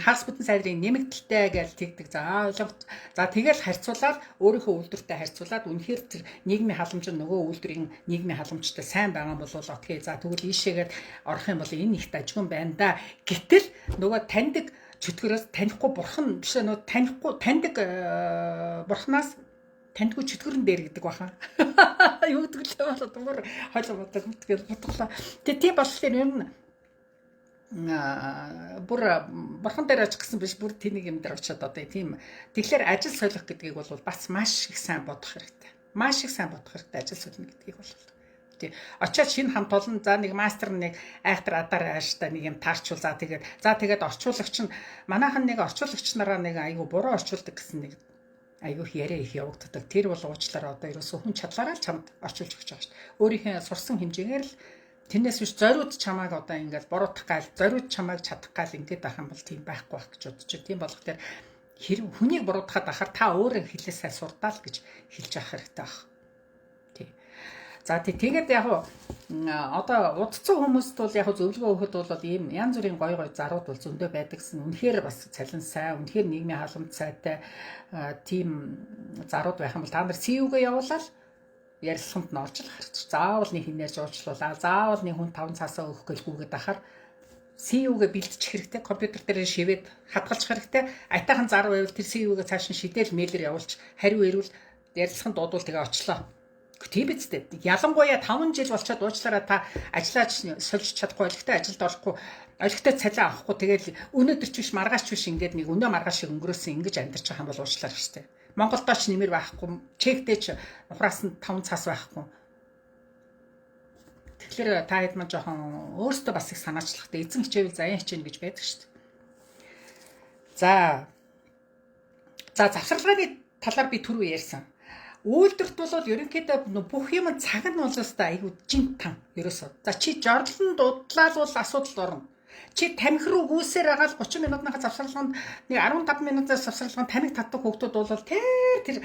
хагас бүтэн сайдрын нэмэгдэлтэй гэж тэгдэг. За ойлголт. За тэгэл харьцуулаад өөрийнхөө үйлдвэртэй харьцуулаад үнэхээр тэр нийгмийн халамж нөгөө үйлдвэрийн нийгмийн халамжтай сайн байгаа бол окей. За тэгвэл ийшээгээд орох юм бол энэ ихт ажгүй байна да. Гэтэл нөгөө таньдаг чөтгөрөөс танихгүй бурхан биш нөгөө таньдаг бурханаас таньдгүй чөтгөрөн дээр гэдэг баха. Юу гэдэг л болоод өөр хойлоо бодлоо. Тэгээ тийм болохоор ер нь бүр бурхан дээр очих гэсэн биш бүр тэнийг юм дээр очиод одоо тийм тэгэхээр ажил солих гэдгийг бол бас маш их сайн бодох хэрэгтэй. Маш их сайн бодох хэрэгтэй ажил солино гэдгийг бол. Тий. Очиод шинэ хамт олон за нэг мастер нэг айхтар адаар ааштай нэг юм таарчул за тэгээд орчуулагч нь манайхан нэг орчуулагч нараа нэг айгу буруу орчуулдаг гэсэн нэг айгу яриа их явагддаг. Тэр бол уучлаарай одоо ерөөсөө хүн чадлаараа л чамд орчуулж өгч байгаа шүү дээ. Өөрийнхөө сурсан хэмжээгээр л тэрнээс биш зориуд чамааг одоо ингээд буруутгах гал зориуд чамааг чадах гал ингээд байх юм бол тийм байхгүй байх гэж бодож байна. Тийм болох тэр хэрэг хүнийг буруутгаад ахаар та өөрөө хэлээсээ сурдаал гэж хэлж авах хэрэгтэй баг. Тий. За тэгээд яг одоо удцсан хүмүүст бол яг зөвлөгөө өгөхөд бол ийм янз бүрийн гой зарууд бол зөндөө байдагсан. Үнэхээр бас цалин сайн, үнэхээр нийгмийн халамж сайтай тийм зарууд байх юм бол та нар CEO-гээ явуулаад ярилцлаганд нь орж л харчих. Заавал нэг хинээр жуулчлуулаа. Заавал нэг хүн 5 цаасаа өгөх гэлгүйгээд ахаар CEO-гээ бэлдчих хэрэгтэй. Компьютер дээр шивээд хадгалчих хэрэгтэй. Айтайхан зар байвал тэр CEO-гээ цааш нь шидэл мэйлэр явуулчих. Хариу ирвэл ярилцлаганд дуудвал тэгээ очлоо. Тийм биз дээ. Ялангуяа 5 жил болчиход уучлаарай та ажиллаж сольж чадахгүй ойлгохтой ажилд орохгүй ойлгохтой цалин авахгүй тэгэл өнөөдөр ч биш маргааш ч биш ингээд нэг өнөө маргааш шиг өнгөрөөсөн ингэж амьдарч байгаа юм бол уучлаарай штэ. Монголдоо ч нэмэр байхгүй, чектэй ч ухраас нь 5 цаас байхгүй. Тэгэхээр та хэд маань жоохон өөртөө бас их санаачлахтай эзэн хичээвэл заяа хичээнэ гэж байдаг шүү дээ. За завсарлагын талаар би түрүү ярьсан. Үйлдвэрт бол ерөнхийдөө бүх юм цаг нь бол өстой айгуу жин тан ерөөсөө. За чи жорлон дудлал бол асуудал орно. Чи тамхи руу гүйсээр агаал 30 минутынхаа завсарлаганд нэг 15 минутаас завсарлаганд тамхи татдаг хүмүүс бол тэр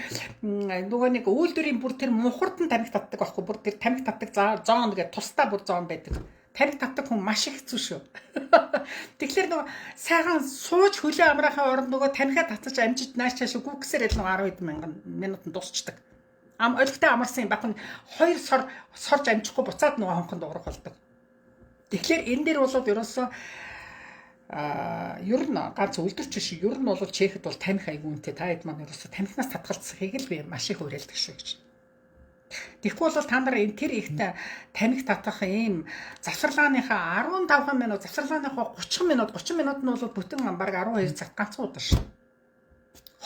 нөгөө нэг үйлдвэрийн бүр тэр мухард нь тамхи татдаг байхгүй бүр тэр тамхи татдаг зоон гэдэг тусдаа бүр зоон байдаг. Тамхи татдаг хүн маш их хэцүү шүү. Тэгэхээр нөгөө сайхан сууж хөлөө амраахын оронд нөгөө тамхиа татаж амжиж нааш чааш гүгсээр л нөгөө 10 мянган минутанд дуусчдаг. Ойлгохтой амарсан юм бах нь 2 сорж амжихгүй буцаад нөгөө хонхонд дуурах болдог. Тэгэхээр энэ дээр бол ерөөсөө ер нь ганц үлдэрч биш ер нь бол чехэд бол тамхи айгүй үнэтэй та хэд маань ерөөсөө тамхинаас татгалцахыг л би маш их уриалдаг шүү гэж. Тэгэхгүй бол та нар энэ тэр ихтэй тамхи татах ийм завсарлагынхаа 15 минут завсарлагынхаа 30 минут нь бол бүтэн баг 12 цаг ганцхан удаа шүү.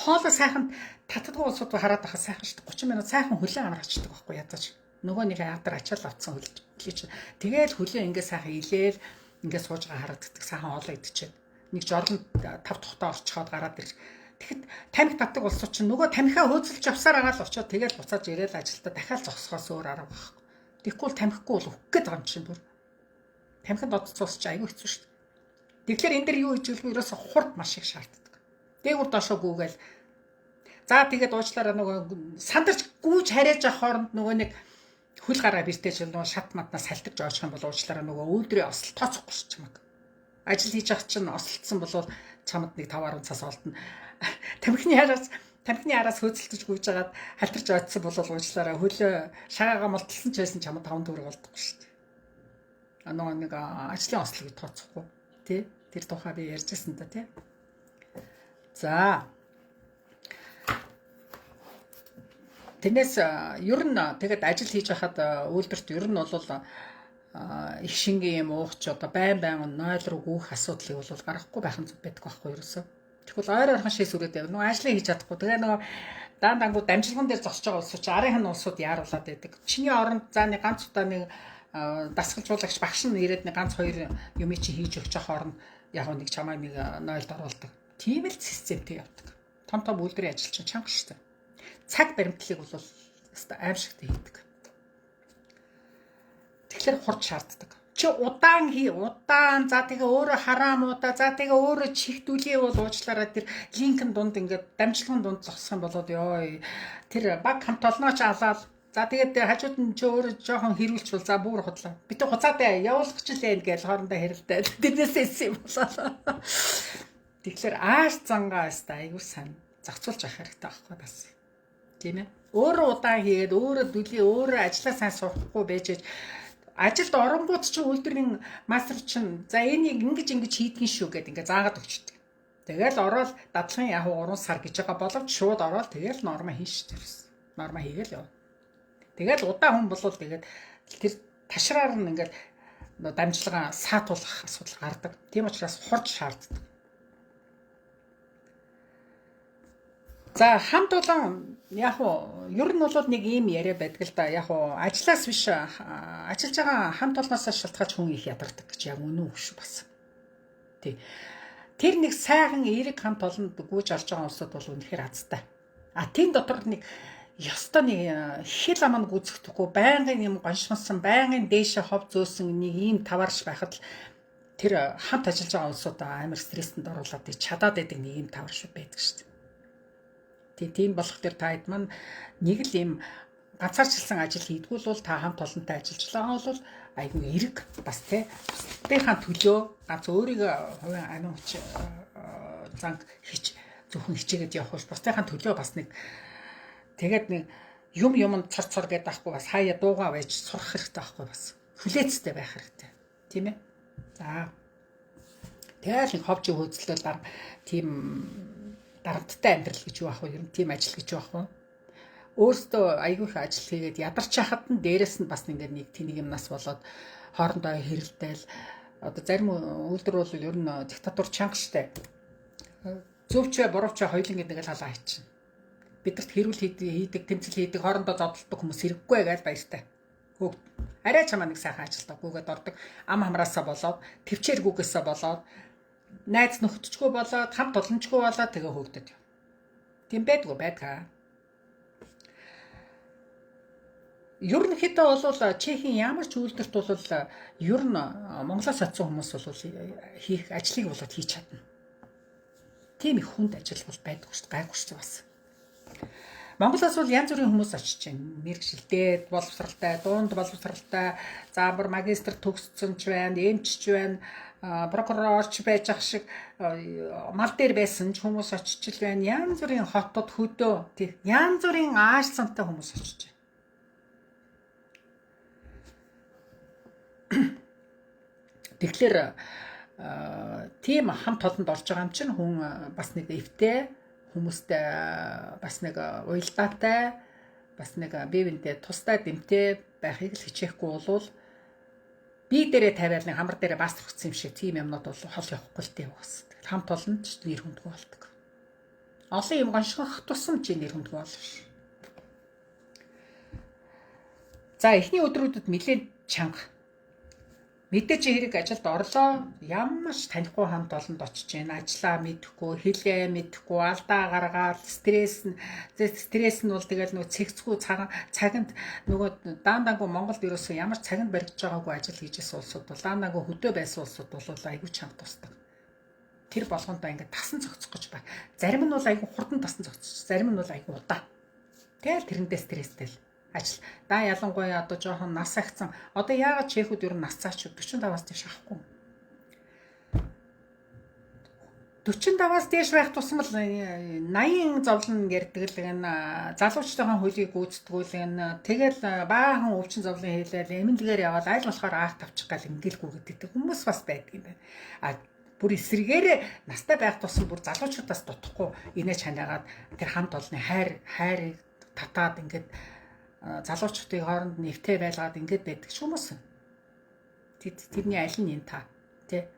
Хоолой сайхан татдаг улсууд хараад байхад сайхан шүү 30 минут сайхан хөлөө амраачдаг байхгүй ядаж. Нөгөө нэг яадар ачаал авцсан хөлж. Тэгээл хөлөө ингээ сайхан илээл ингээ сууж байгаа харагддаг сайхан хоолоо идчихэв. Нэг жорлон 5 тухтаа орчхоод гараад ирж. Тэгэхэд тамхи татдаг улсууд чинь нөгөө тамхиа хөөцөлж авсаар агаал очоод тэгээл буцааж ирээл ажилдаа дахиад зогсохоос өөр арга байхгүй. Тэгэхгүй бол тамхигүй бол өгөх гээд байгаа юм чинь бүр. Тамхинд одцоос чи аягүй хэцүү шүү дээ. Тэгэхээр энэ дэр юу хийж вэ? Ерөөсө хурд маш их шаарддаг. Дээгүр доошоо гүгээл. За тэгээд уучлаараа нөгөө сандарч гүйж харьяаж авах хооронд нөгөө нэг хөл гараа бэртэж нөгөө шат маднаас салтаж очих юм бол уучлаараа нөгөө өөдрөө осол тооцохгүй ш чамаг. Ажил хийж авах чинь осолцсон бол чамд нэг 5-10 цаас олдно. Тамхины араас хөөцөлдөж гүйж агаад халтарч ойтсон бол уучлаараа хөлөө шагаагаа мулталсан ч байсан чамд 5 төгрөг олдохгүй ш. Нөгөө нэг ажлын ослыг тооцохгүй тий. Тэр тухай би ярьжсэн да тий. За Тэрнээс ер нь тэгээд ажил хийж байхад үйлдвэрт ер нь бол их шингийн юм уух ч одоо байн 0 руу гүйх асуудлыг бол гаргахгүй байх нь зүг байдаг байхгүй ерөөсөө. Тэгвэл ойр ойрхон шээс үрээд байв. Нөгөө ажлыг хийж чадахгүй. Тэгээ нөгөө даангууд дамжлаган дээр зогсож байгаа улсууд чи арын хан улсууд яаруулаад байдаг. Чиний оронд за нэг ганц удаа нэг дасгалжуулагч багш нь ирээд нэг ганц 2 юм чи хийж өгч байгаа хооронд яг нэг чамаа нэг 0-д оруулдаг. Тийм л системтэй явдаг. Том үйлдвэрийн ажил чинь чанга шүү дээ. Цаг баримтлалыг бол аимшигтай хийдэг. Тэгэхээр хурд шаарддаг. Чи удаан за тэгээ өөрөө хараамуудаа за тэгээ өөрөө чихдүүлээ бол уучлаарай тэр линкэн дунд ингээд дамжлагын дунд зогсох юм болоод ёо тэр баг хамт олнооч алаад за тэгээд хажууд нь чи өөрөө жоохон хэрүүлчихвэл за бүр худлаа. Бид хуцаатай явуулах гэж лээ гэж хоорондоо хэрэлдээ. Тэрнээсээ эсэм болоо. Тэгэхээр ааш зангаа өстой айгуу сайн зохицуулж авах хэрэгтэй байхгүй бас. Тийм ээ. Өөрөө удаан хийгээд өөрөө дүлий өөрөө ажиллаа сайн сурахгүй байж ажилд оронгууд ч үйлдвэрийн мастер чинь за энийг ингэж хийдгин шүү гэд ингээ заагаад өгчдөг. Тэгэл ороод дадлагын яг 3 сар гэж байгаа боловч шууд ороод тэгэл норма хийн шүү дээ. Норма хийгээл яв. Тэгэл удаан хүн болвол тэгээд тэр ташраар нь ингээл дамжлага саатуулах асуудал гардаг. Тийм учраас хурд шаарддаг. За хамт олон яг уу ер нь бол нэг ийм яриа байдаг л да. Яг уу ажлаас биш ажиллаж байгаа хамт олноос шалтгаалж хүн их ядардаг гэж яг үнэн үг шүү бас. Тий. Тэр нэг сайхан эерэг хамт олонд гүйж орж байгаа улсууд бол үнэхээр азтай. Тийм дотор нэг ёстой нэг хэл аман гүйцэхдэггүй байнгын юм гоншмонсон байнгын дээшээ хов зөөсөн нэг ийм таварш байхад тэр хамт ажиллаж байгаа улсуудаа амар стрестэнд оруулаад чадаад байдаг нэг ийм таварш байдаг шүү дээ. Тийм болохоор та хэд маань нэг л ийм ганцаарчлсан ажил хийдгүүл бол та хамт олонтой ажиллаж байгаа бол айгүй эрэг бас тий бусдынхаа төлөө ганц өөрийгөө хувийн амин хүч занг хич зөвхөн хичээгээд явах биш бусдынхаа төлөө бас нэг тэгээд нэг юмд цор гэдэг байхгүй бас хаяа дуугаа байж сурах хэрэгтэй байхгүй бас хүлээцтэй байх хэрэгтэй тийм ээ. За тэгэл нэг ховжи хөөцлөл дараа тийм дарамттай амьдрал гэж юу ах вэ? Ер нь тийм ажил гэж юу ах вэ? Өөртөө айгүйх ажил хийгээд ядарч хахад нь дээрэс нь бас ингээд нэг тэнийг юмнаас болоод хоорондоо хэрэлдээл одоо зарим үйлдвэр бол ер нь диктатур чанга штэ. Зөвч буруучаа хоёулын гэдэг л халаа хийчихнэ. Бидэрт хэрүүл хийдэг, тэмцэл хийдэг, хоорондоо зодтолдог хүмүүс хэрэггүй гэж баяртай. Хөөх арай чамаа нэг сайхан ажилтгүйгээд ордог. Ам хамраасаа болоод, төвчээргүйгээсээ болоод, найз нөхдөчгүй болоод, хамт олончгүй болоод тэгээ хөөгдөд. Тийм байдгүй байдгаа. Ерөнхийдөө бол Чехийн ямар ч үйлдвэрт бол ер нь Монголоос очсон хүмүүс бол хийх ажлыг болоод хийж чадна. Тийм их хүнд ажил бол байдгүй шүү дээ. Гайгүй шүү бас. Монголоос бол янз бүрийн хүмүүс очиж байна. Мэргэжилтэд, боловсралтай, дунд боловсралтай, заавар магистр төгссөн ч байна, эмч ч байна, прокурорч байж ах шиг мал дээр байсан ч хүмүүс очиж байна. Янз бүрийн хотод хөдөө, тийм янз бүрийн ааш цантай хүмүүс очиж байна. Тэгэхээр тийм хамт олонд орж байгаа юм чинь хүн бас нэг эвтэй хүмүүстэй бас нэг уялдаатай бас нэг бие биендээ тустай дэмтэй байхыг л хичээхгүй болвол бие дээрээ тавиал нэг хамар дээрээ бас рухсан юм шиг тийм юмнууд бол хол явахгүй л тийм бас. Хамт олонд ч нэр хүндгүй болдог. Олон юм гоншгох тусам чи нэр хүндгүй болно ш. За эхний өдрүүдэд нэлээд чанга мэдээж хэрэг ажилд орлоо ямар ч танихгүй хамт олонд очиж байна. Ажлаа мэдэхгүй, хэлээ мэдэхгүй, алдаа гаргаад стресс нь бол тэгэл нөгөө цэгцгүй цаганд нөгөө даандангүй Монголд ерөөсөө ямар цаганд баригдаж байгаагүй ажил хийжсэн улсууд бол даандангүй хөдөө байсан улсууд бол айгүй чанга тусдаг. Тэр болгондоо ингээд тасан цогцох гэж байна. Зарим нь бол айгүй хурдан тасан цогцож, зарим нь бол айгүй удаа. Тэгэл тэрэндээ стресстэй л ажил. Да ялангуяа одоо жоохон нас агцсан. Одоо яагаад чехүүд ер нь нас цаач 45-аас дээш авахгүй. 45-аас дээш байх тусам л 80 зовлон ярьдаг л энэ залуучтайхан хөлийг гүйцэтгүүл энэ тэгэл баахан өвчин зовлон хийлээл эмнэлгээр яваад аль болохоор аах тавчих гал ингэлгүй гэдэг хүмүүс бас байдаг юм байна. Бүр эсрэгээрээ настай байх тусам бүр залуучуудаас дутхгүй инээ чанаагаад тэр хамт олны хайрыг татаад ингээд залуучуудын хооронд нэвтэй байлгаад ингээд байдаг ч хүмүүс. Тэрний аль нь энэ та тий.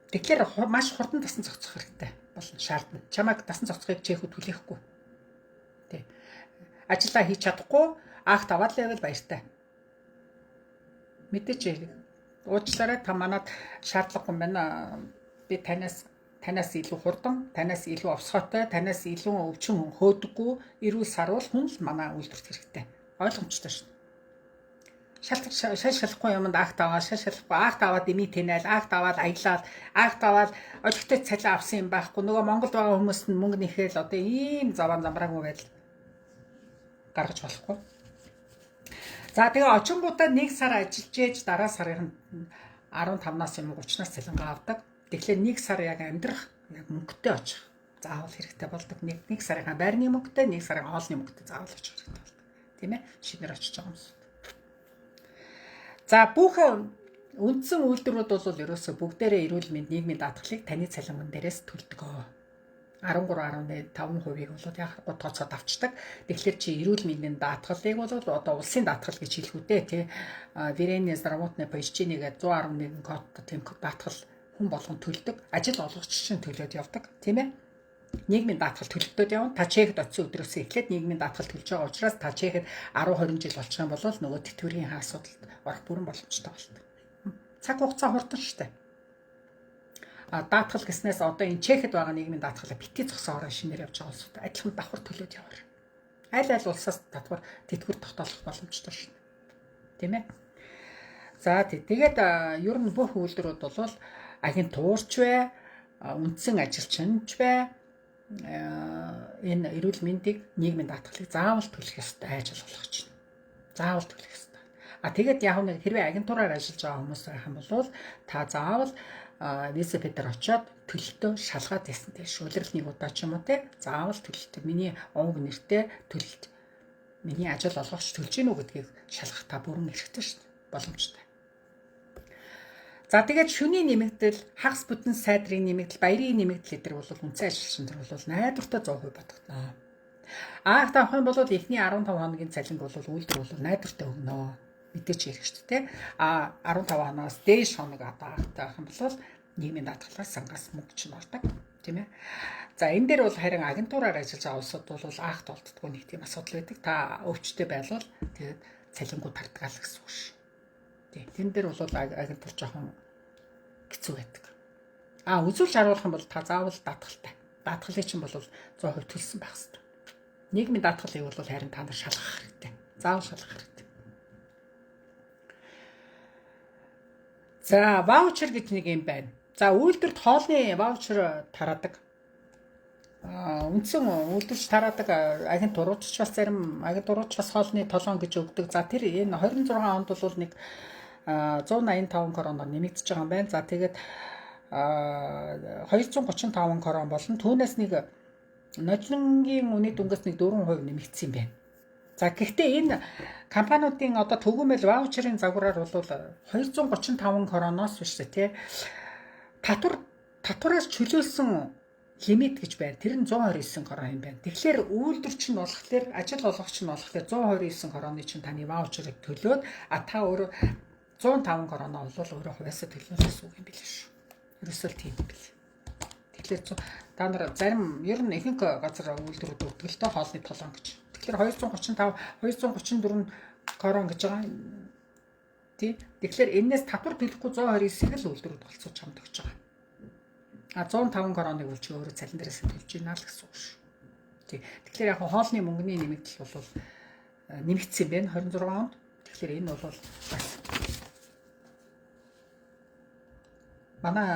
Тэгэхээр маш хурдан тасан зохицох хэрэгтэй болно шаардна. Чамайг тасан зохицохыг чехүүд хүлээхгүй. Тий. Ажлаа хийж чадахгүй аах таваад л байвал баяртай. Мэдээч уучлаарай та манад шаардлагагүй байна. Би танаас илүү хурдан, танаас илүү овсгойтой, танаас илүү өвчин хөөдөггүй эрүүл сарвал хүн л манай үйлдвэрт хэрэгтэй. Ойлгомжтой шүү. Шалахгүй юмд акт аваад, акт аваад эми тэнэл, акт аваад аялал, акт аваад олигтой цалин авсан юм байхгүй. Нөгөө Монголд байгаа хүмүүст нь мөнгө нэхэл одоо ийм заван замраагүй байдал гаргаж болохгүй. За тэгээ очингуудаа 1 сар ажиллаж ээж дараа сарын 15-наас юм 30-наас цалингаа авдаг. Тэгэхээр 1 сар яг амьдрах яг мөнгөтэй очих заавал хэрэгтэй болдог. Нэг сарын байрны мөнгөтэй, 1 сарын хоолны мөнгөтэй заавал очих хэрэгтэй болдог. Тийм ээ? Шинээр очиж байгаа юмс. За бүх үндсэн үйлдвэрүүд бол ерөөсөө бүгдээрээ эрүүл мэнд нийгмийн даатгалыг таны цалинган дээрээс төлдөг. 13.5%-ийг бол яахгүй тооцоод авчдаг. Тэгэхээр чи эрүүл мэндийн даатгалыг бол одоо улсын даатгал гэж хэлэх үү тий. Веренэ здравотны поисчины гэдэг 111 кодтой тэм даатгал хүн болгон төлдөг. Ажил олгогч чинь төлөөд явдаг, тийм ээ. Нийгмийн даатгал төлөлтөд явна. Та чехэд очисон өдрөөс эхлээд нийгмийн даатгал төлж байгаа учраас та чехэд 10-20 жил болчих юм бол нөгөө тэтгэврийн асуудалд орох бүрэн боломжтой болдог. Цаг хугацаа хурдан штэ. Даатгал гэснээс одоо энэ чехэд байгаа нийгмийн даатгалаа битгий зогсоороо шинээр явж байгаа улсууд адилхан давхар төлөөд яваар. Аль улсаас татвар тэтгэвэр тогтоолох боломжтой шин. Тийм ээ. За тэгээд ер нь бүх үйлдвэрүүд бол агентурч бай, үндсэн ажилчинч бай, энэ эрүүл мэндийг нийгмийн даатгалыг заавал төлөх ёстой ажил болгож байна. Заавал төлөх ёстой. Тэгээд яг нэг хэрвээ агентураар ажиллаж байгаа хүмүүс байх юм бол та заавал виза дээр очиод төлөлтөө шалгаад ясан тийм шүүлрэл нэг удаа ч юм уу те заавал төлөлтөө миний онг нэртэй төлөлт миний ажил олгогч төлж гинүү гэдгийг шалгах та бүрэн эрхтэй шүү дээ боломжтой. За тэгээд шөнийн нэмэгдэл, хагас бүтэн сайдрын нэмэгдэл, баярын нэмэгдэл эдгээр бол үндсэн ажилчин нар бол найдвартай 100% бодогдно. Анх тавах юм бол эхний 15 хоногийн цалинг бол үйлдвэр бол найдвартай өгнө. Мэдээч ярих шүү дээ. 15 хоноос дээш хоног одоо авах юм бол нийгмийн даатгалаас сангаас мөнгө чинь ордог, тийм ээ. За энэ дээр бол харин агентураар ажиллаж байгаа улсууд бол анх толддоггүй нэг тийм асуудал байдаг. Та өвчтэй байлвал тэгээд цалингууд тартгаал гэсэн үг шүү. Тийм. Тэн дээр бол агентур жоохон хэцүү байдаг. Үзүүлж харуулах юм бол та заавал даатгалтай. Даатгалыг чинь бол 100% төлсөн байх хэрэгтэй. Нийгмийн даатгалыг бол харин та нар шалгах хэрэгтэй. Заавал шалгах хэрэгтэй. За, ваучер гэж нэг юм байна. За, үйлдвэрт хоолны ваучер тараадаг. Үндсэн үйлдвэрч тараадаг агентурууч бас зарим агентурууч бас хоолны толгоон гэж өгдөг. За, тэр энэ 26 онд бол нэг 185 короноор нэмэгдэж байгаа юм байна. За, тэгээд 235 корон болон түүнээс нэг нодлонгийн үнэт дүнгээс нэг 4% нэмэгдсэн юм байна. За гэхдээ энэ компаниудын одоо төгөөмөл ваучерын загвараар бол 235 короноос биш тий татвараас чөлөөлсөн лимит гэж байна. Тэр нь 129 корон юм байна. Тэгэхээр үйлдвэрч нь болохоор ажил олгогч нь болохоор 129 короны чинь таны ваучерыг төлөөд та өөрөө 105 короноо бол өөрөө хувьяасаа төлнө гэсэн үг юм билээ шүү. Ерөөсөө тийм юм билээ. Тэгэхээр та нар зарим ер нь ихэнх газар үйлдвэрүүд өгдөг л тоо хоолны толгоон гэж. Тэгэхээр 234 корон гэж байгаа. Тий. Тэгэхээр энэс татвар төлөхгүй 129-ийг л үйлдвэрүүд болцооч хамт өгч байгаа. 105 короныг бол чи өөрөө цалин дээрээс төлж гинэ л гэсэн үг шүү. Тий. Тэгэхээр яг хоолны мөнгөний нэмэгдэл бол нэмэгдсэн юм байна 26 онд. Тэгэхээр энэ бол бас манай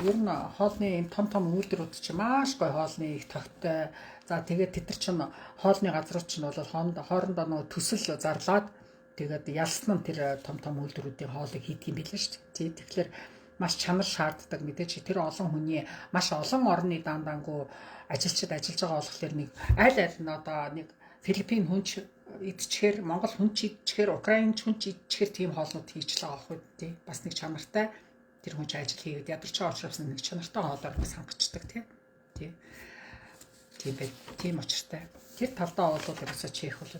ер нь хоолны том үйлдвэрүүд чи маш гой хоолны их тогттой. За тэгээд тэд нар чинь хоолны газрууд чинь бол хоорондоо нөгөө төсөл зарлаад тэгээд ялсан нь тэр том үйлдвэрүүдийн хоолыг хийдэг юм билээ шүү дээ. Тэгэхээр маш чанар шаарддаг мэдээч тэр олон хүний маш олон орны даандаангуу ажилчид ажиллаж байгаа болохоор нэг аль нь одоо нэг Филиппин хүнч идчихээр Монгол хүнч идчихээр Украинч хүнч идчихээр тийм хоолнууд хийж л байгаа байхгүй тий. Бас нэг чанартай тэр хүн ажил хийгээд ядарч байгаа учраас нэг чанартай хоолоор бас хангацдаг тий. Тийм учиртай. Тэр талдаа бол ерөөсөө чих бол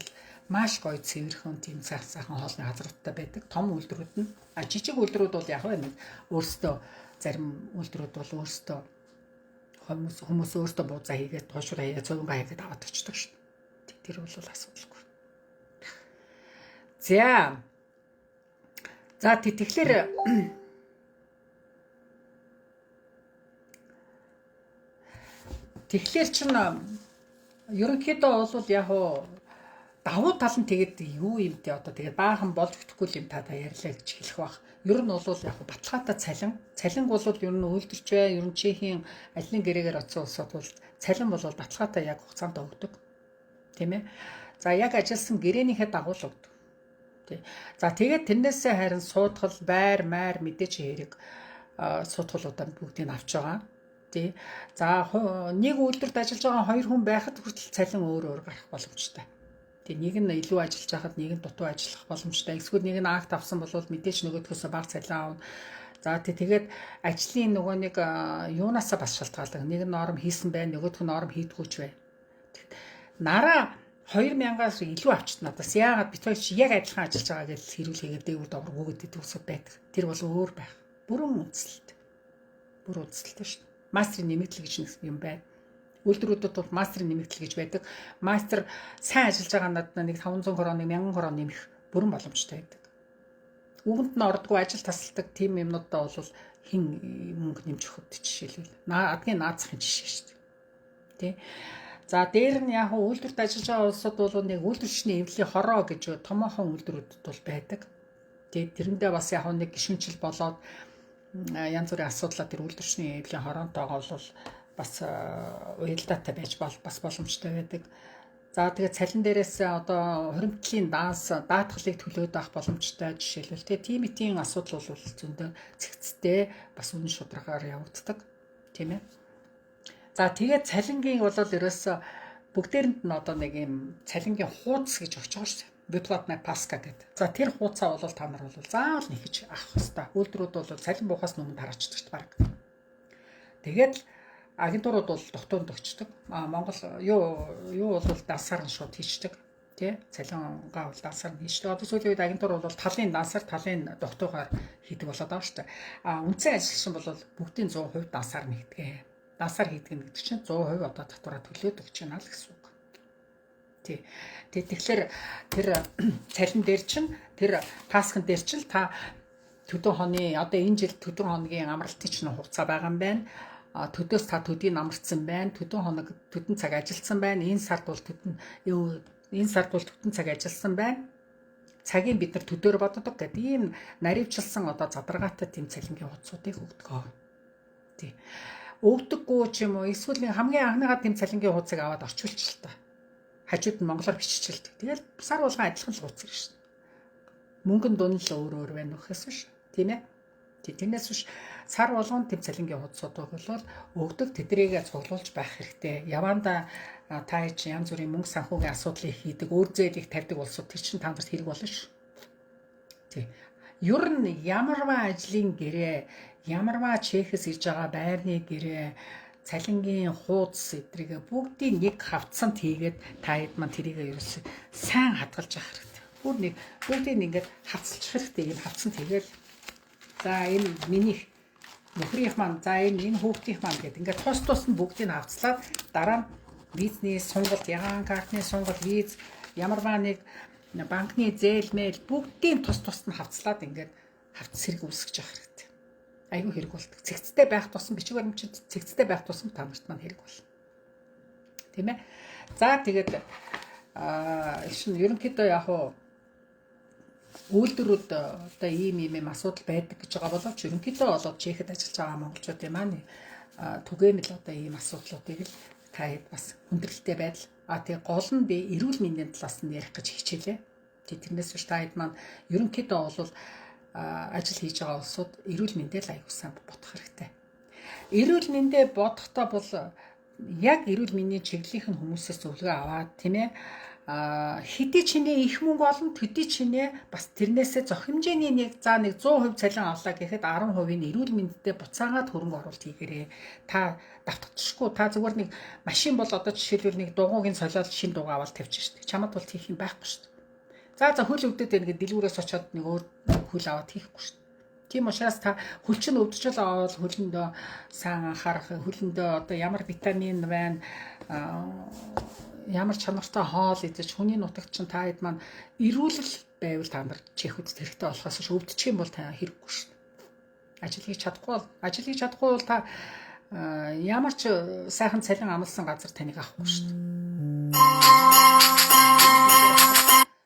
маш гоё цэвэрхэн тийм сайхан хоолны газруудтай байдаг. Том үйлдвэрүүд нь жижиг үйлдвэрүүд бол яг нэг өөрсдөө зарим үйлдвэрүүд бол өөрсдөө хүмүүс өөрсдөө бууцаа хийгээд туушраа хийгээд цугнгаа хийгээд аваад очдог шүү дээ. Тэр бол асуудалгүй. За тэгэхээр чинь ерөнхийдөө бол яг давуу тал нь тэгээд юу юм те одоо тэгээд баахан болж өгөхгүй юм та ярьлаа гэж хэлэх бах. Ер нь бол яг баталгаатай цалин бол ер нь үйлдвэрч бай, ер нь чихийн алин гэрээгээр оцсон улсууд бол цалин бол баталгаатай яг хугацаанд өгдөг. Тийм ээ. За яг ажилласан гэрээнийхээ дагуу л өгдөг. Тий. За тэгээд тэрнээсээ харин суудгал, байр, майр мэдээч хэрэг суудгалуудаа бүгдийг авч байгаа. Тий. За нэг үйлдвэрт ажиллаж байгаа хоёр хүн байхад хүртэл цалин өөр гарах боломжтой. Тэг нэг нь илүү ажиллаж байхад нэг нь дутуу ажиллах боломжтой. Эсвэл нэг нь акт авсан бол мэдээж нөгөөдхөөсөө бага цалин аавна. За тэгээд ажлын нөгөө нэг юунаасаа бас шалтгаалдаг. Нэг норм хийсэн байна, нөгөөх нь норм хийдгүүч байна. Нараа 2000-аас илүү авчт надаас. Яагаад бид хоёр чи яг адилхан ажиллаж байгаа гэж хэрүүл хийгээд дээгүүр добр өгөөд идэв усуд байдаг. Тэр бол өөр байх. Бүрэн үндэслэлтэй. Бүр үндэслэлтэй шүү дээ. Мастерын нэмэгдэл гэж нэг юм байна. Үйлдвэрүүдэд бол мастерын нэмэгдэл гэж байдаг. Мастер сайн ажиллаж байгаа надад нэг 500 крон, 1000 крон нэмэх бүрэн боломжтой байдаг. Үгэнд нь ордгоо ажил тасалдаг тийм юмнуудаа бол хин мөнгө нэмж өгөхөд жишээлбэл адгийн наацхийн жишээ шүү дээ. Тэ. За дээр нь яг үйлдвэрт ажиллаж байгаа улсууд бол нэг үйлдвэрчний эвлэлийн хороо гэж томоохон үйлдвэрүүдэд бол байдаг. Тэгээд тэрэндээ бас яг нэг гишүүнчил болоод янз бүрийн асуудлаа тэр үйлдвэрчний эвлэлийн хороонтойгоо бол бас уялдаатай байж бас боломжтой байдаг. За тэгээд цалин дээрээс одоо хуримтлалын даатгалыг төлөөд авах боломжтой жишээлбэл тийм эдийн асуудал бол зөндөө цэгцтэй бас үнэн шударгаар явагддаг тийм ээ. За тэгээд цалингийн бол ерөөсө бүгдээрэнд нь одоо нэг юм цалингийн хуудас гэж өгч байгаа шүү дээ. Выплатная паска гэдэг. За тэр хуудасаа бол та нар бол заавал нэхэж авах хэрэгтэй. Үйлдвэрүүд бол цалин буухаас өмнө тараачдаг ч баг. Тэгээд агентурууд бол тогтоонд өгчдөг. Монгол юу бол дансаар нь шууд хийчдэг. Тэ? Цалингаа бол дансаар нь хийчдэг. Одоо сүүлийн үед агентур бол талын дансаар, талын тогтоогоор хийдэг болоод байгаа шүү дээ. Үндсэн ажилчин бол бүгдийн 100% дансаар нь хийдэг. Дансаар хийдэг нь гэдэг чинь 100% одоо татвараа төлөөд өгч байна л гэсэн үг. Тий. Тэгэхээр тэр цалин дээр чинь тэр паскын дээр чинь та төдөө хоны одоо энэ жил төдөө хоногийн амралтын чинь хугацаа байгаа юм байна. Төдөөс та төдийг амарцсан байна. Төдөө хоног төдөн цаг ажилласан байна. Энэ сард бол төдөн цаг ажилласан байна. Цагийг бид нар төдөөр боддог гэдэг ийм наривчлсан одоо задаргаатай тийм цалингийн хуудсуудыг өгдөг. Тий. Өгдөггүй ч юм уу эсвэл хамгийн анхныхаа тийм цалингийн хуудсыг аваад орчуулчих л та. Хажууд нь монголоор биччихэлдэг. Тэгэл сар болгон адилхан л хуудас ирж шин. Мөнгөнд дунд л өөр байна гэхээс биш. Тийм ээ. Тэрнээс биш сар болгон тэм цалингийн хуудсуудыг бол өгдөг тэдрийгээ цуглуулж байх хэрэгтэй. Яванда та чи янз бүрийн мөнгө санхүүгийн асуудлыг хийдэг, өөр зээлийг тавьдаг улсууд тэр чинь та нарт хэрэг болно ш. Тий. Ер нь ямарваа ажлын гэрээ, ямарваа чекээс ирж байгаа байрны гэрээ, цалингийн хуудас эдрийг бүгдийг нэг хавцанд хийгээд та хэд маань тэрийг ерөөс сайн хадгалж авах хэрэгтэй. Бүр нэг бүгдийг ингээд хавцалчих хэрэгтэй. Энэ хавцанд хийгээл за энэ миний нөхрийнх маань, за энэ хүүхдийнх маань гэдэг ингээд тус нь бүгдийг хавцлаад дараа нь бизнес, сонголт, ягаан картны сонголт, виз, ямарваа нэг банкны зээл мэйл бүгдийг тус нь хавцлаад ингээд хавц сэрэг үүсгэж авах хэрэгтэй. Айгүй хэрэг болдог. Цэгцтэй байх тусам бичиг баримтчид цэгцтэй байх тусам та нарт маань хэрэг болно. Тийм ээ. За тэгээд шин ерөнхийдөө яг үйлдвэрүүд одоо ийм асуудал байдаг гэж байгаа боловч ерөнхийдөө болоод чехэд ажиллаж байгаа монголчуудын маань түгээмэл одоо ийм асуудлуудыг л та хэд бас хүндрэлтэй байдал. Тэгээ гол нь би эрүүл мэндийн талаас нь ярих гэж хичээлээ. Тэрнээс биш та хэд маань ерөнхийдөө бол ажил хийж байгаа улсууд эрүүл мэндээ л аягүй сайн бодох хэрэгтэй. Эрүүл мэндээ бодохдоо бол яг эрүүл мэндийн чиглэлийн хүмүүсээс зөвлөгөө аваад тийм ээ хэдий чиний их мөнгө олон төдий чиний бас тэрнээсээ зөх хэмжээний нэг 100% цалин авлаа гэхэд 10% нь эрүүл мэндэд буцаагаад хөрөнгө оруулалт хийгээрээ та давтагдчихгүй та зүгээр нэг машин бол одоо жишээлбэл нэг дугуйгийн солиод шин дугаа аваад тавьчих шүү дээ. Чамд бол хийх юм байхгүй шүү дээ. За хөл өвдөд байна гэдэг дэлгүүрээс очиод нэг өөр хөл аваад хийхгүй шүү дээ. Тийм учраас та хөл чинь өвдөж байгаа бол хөлөндөө сайн анхаарах, хөлөндөө одоо ямар витамин байна, ямар чанартай хоол идэж хүний нутагт чинь та хэд маань эрүүлэл байвал та нар чихүүд хэрэгтэй болохоос ш өвдчих юм бол та хэрэггүй шүү дээ. Ажил хийж чадахгүй бол та ямар ч сайхан цалин амлсан газар таныг авахгүй шүү дээ.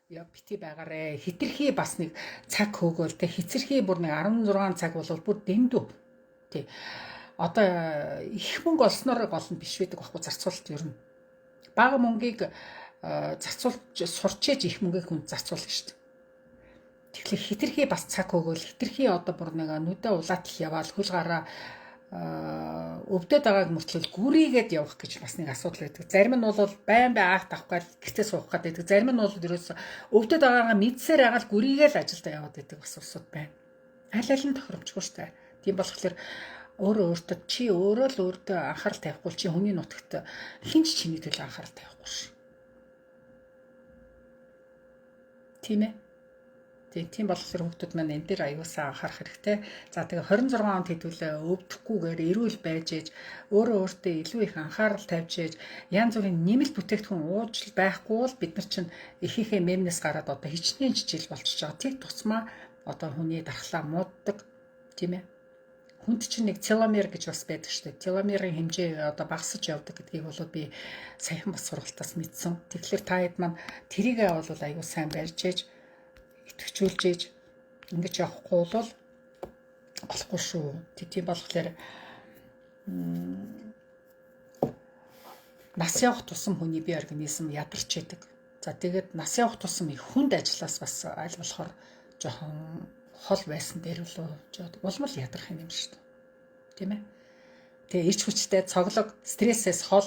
Яа бити байгаарэ. Хитрхи бас нэг цаг хөөгөөл тэ хицэрхи бүр нэг 16 цаг бол бүр дэндүү. Тий. Одоо их мөнгө олсноор гол нь биш байдаг байхгүй зарцуулалт ер нь. Бага мөнгийг зарцуулж сурчээж их мөнгөийг хүн зарцуулна шүү дээ. Тэгэхээр хитрхи бас цаг хөөгөөл хитрхи одоо бүр нэг нүдэ улаатал яваал хөл гараа өвдөд байгааг мөртлөө гүрийгээд явах гэж бас нэг асуудал байдаг. Зарим нь бол байн аах тавах гал гэртээ суух гэдэг. Зарим нь бол ерөөсө өвдөд байгаагаа мэдсээр агаал гүрийгээл ажилдаа яваад байдаг бас усуд байна. Аль аль нь тохиромжгүй шүү дээ. Тийм болохоор өөртөө чи өөрөө л өөртөө анхаарал тавихгүй чи хүний нутагт хинч чиний төлөө анхаарал тавихгүй ш. Тийм ээ. Тийм болохоор хүүхдүүд маань энэ дээр аюулсаа анхаарах хэрэгтэй. За тэгээ 26 онд хэдүүлээ өвдөхгүйгээр эрүүл байж ээж өөрөө өөртөө илүү их анхаарал тавьж ээж янз бүрийн нэмэлт бүтээгдэхүүн ууж байхгүй бол бид нар чинь ихийнхээ мемнес гараад одоо хичнээн жижиг болчихж байгаа. Тэг тусмаа одоо хүний дархлаа мууддаг тийм ээ. Хүнд чинь нэг теломер гэж бас байдаг шүү дээ. Теломерын хэмжээ одоо багасж явдаг гэдгийг бол би саяхан бас сургалтаас мэдсэн. Тэгэхээр та хэд маань тэрийгээ бол аюул сайн барьж ээж итгэжүүлж ээж ингэж явахгүй бол болохгүй шүү. Тийм болохоор нас явах тусам хүний бие организм ядарч идэг. За тэгээд нас явах тусам их хүнд ажиллаас бас аль болохоор жоохон хол байсан дээр улмал ядрах юм шүү дээ. Тийм ээ. Тэгээ ирч хүчтэй цоглог стрессээс хол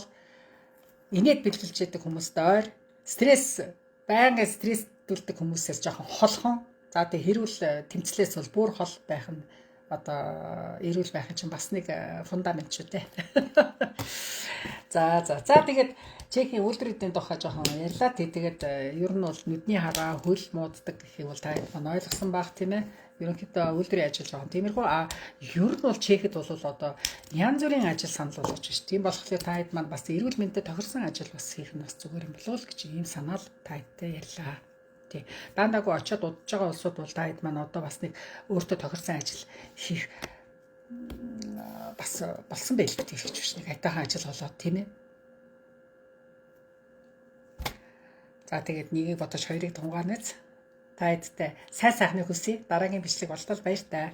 инээд бэлгэлж яадаг хүмүүст ойр стресс байнга стресстүүлдэг хүмүүсээс жоохон холхон. За тэгээ хэрүүл тэмцлээс бол бүр хол байх нь одоо эрүүл байх чинь бас нэг фундамент шүү дээ. За тэгээд чехийн үйлдвэрийн тухай жоохон ярьлаа. Тэгээд ер нь бол нүдний хараа хөл мууддаг гэхийг бол та хэд ойлгосон байх тийм ээ. Ерөнхийдөө үйлдвэрийн ажил жоохон тиймэрхүү. Ер нь бол чехэд бол одоо янз бүрийн ажил санал болгож байна шүү. Тийм болохоор та хэд маань бас эрүүл мэндэд тохирсон ажил бас хийх нь бас зүгээр юм болов уу гэж ийм санаал та хэдтэй ярьлаа. Тий. Даандаагүй очиод удаж байгаа улсууд бол та хэд маань одоо бас нэг өөртөө тохирсон ажил хийх бас болсон байл гэж хэлж байна. Нэг айтайхан ажил болоод тийм ээ. За тэгээд нэгийг бодож хоёрыг тунгааназ та хэдтэй сайн сайхныг хүсье. Дараагийн бичлэг болтол баяр таа.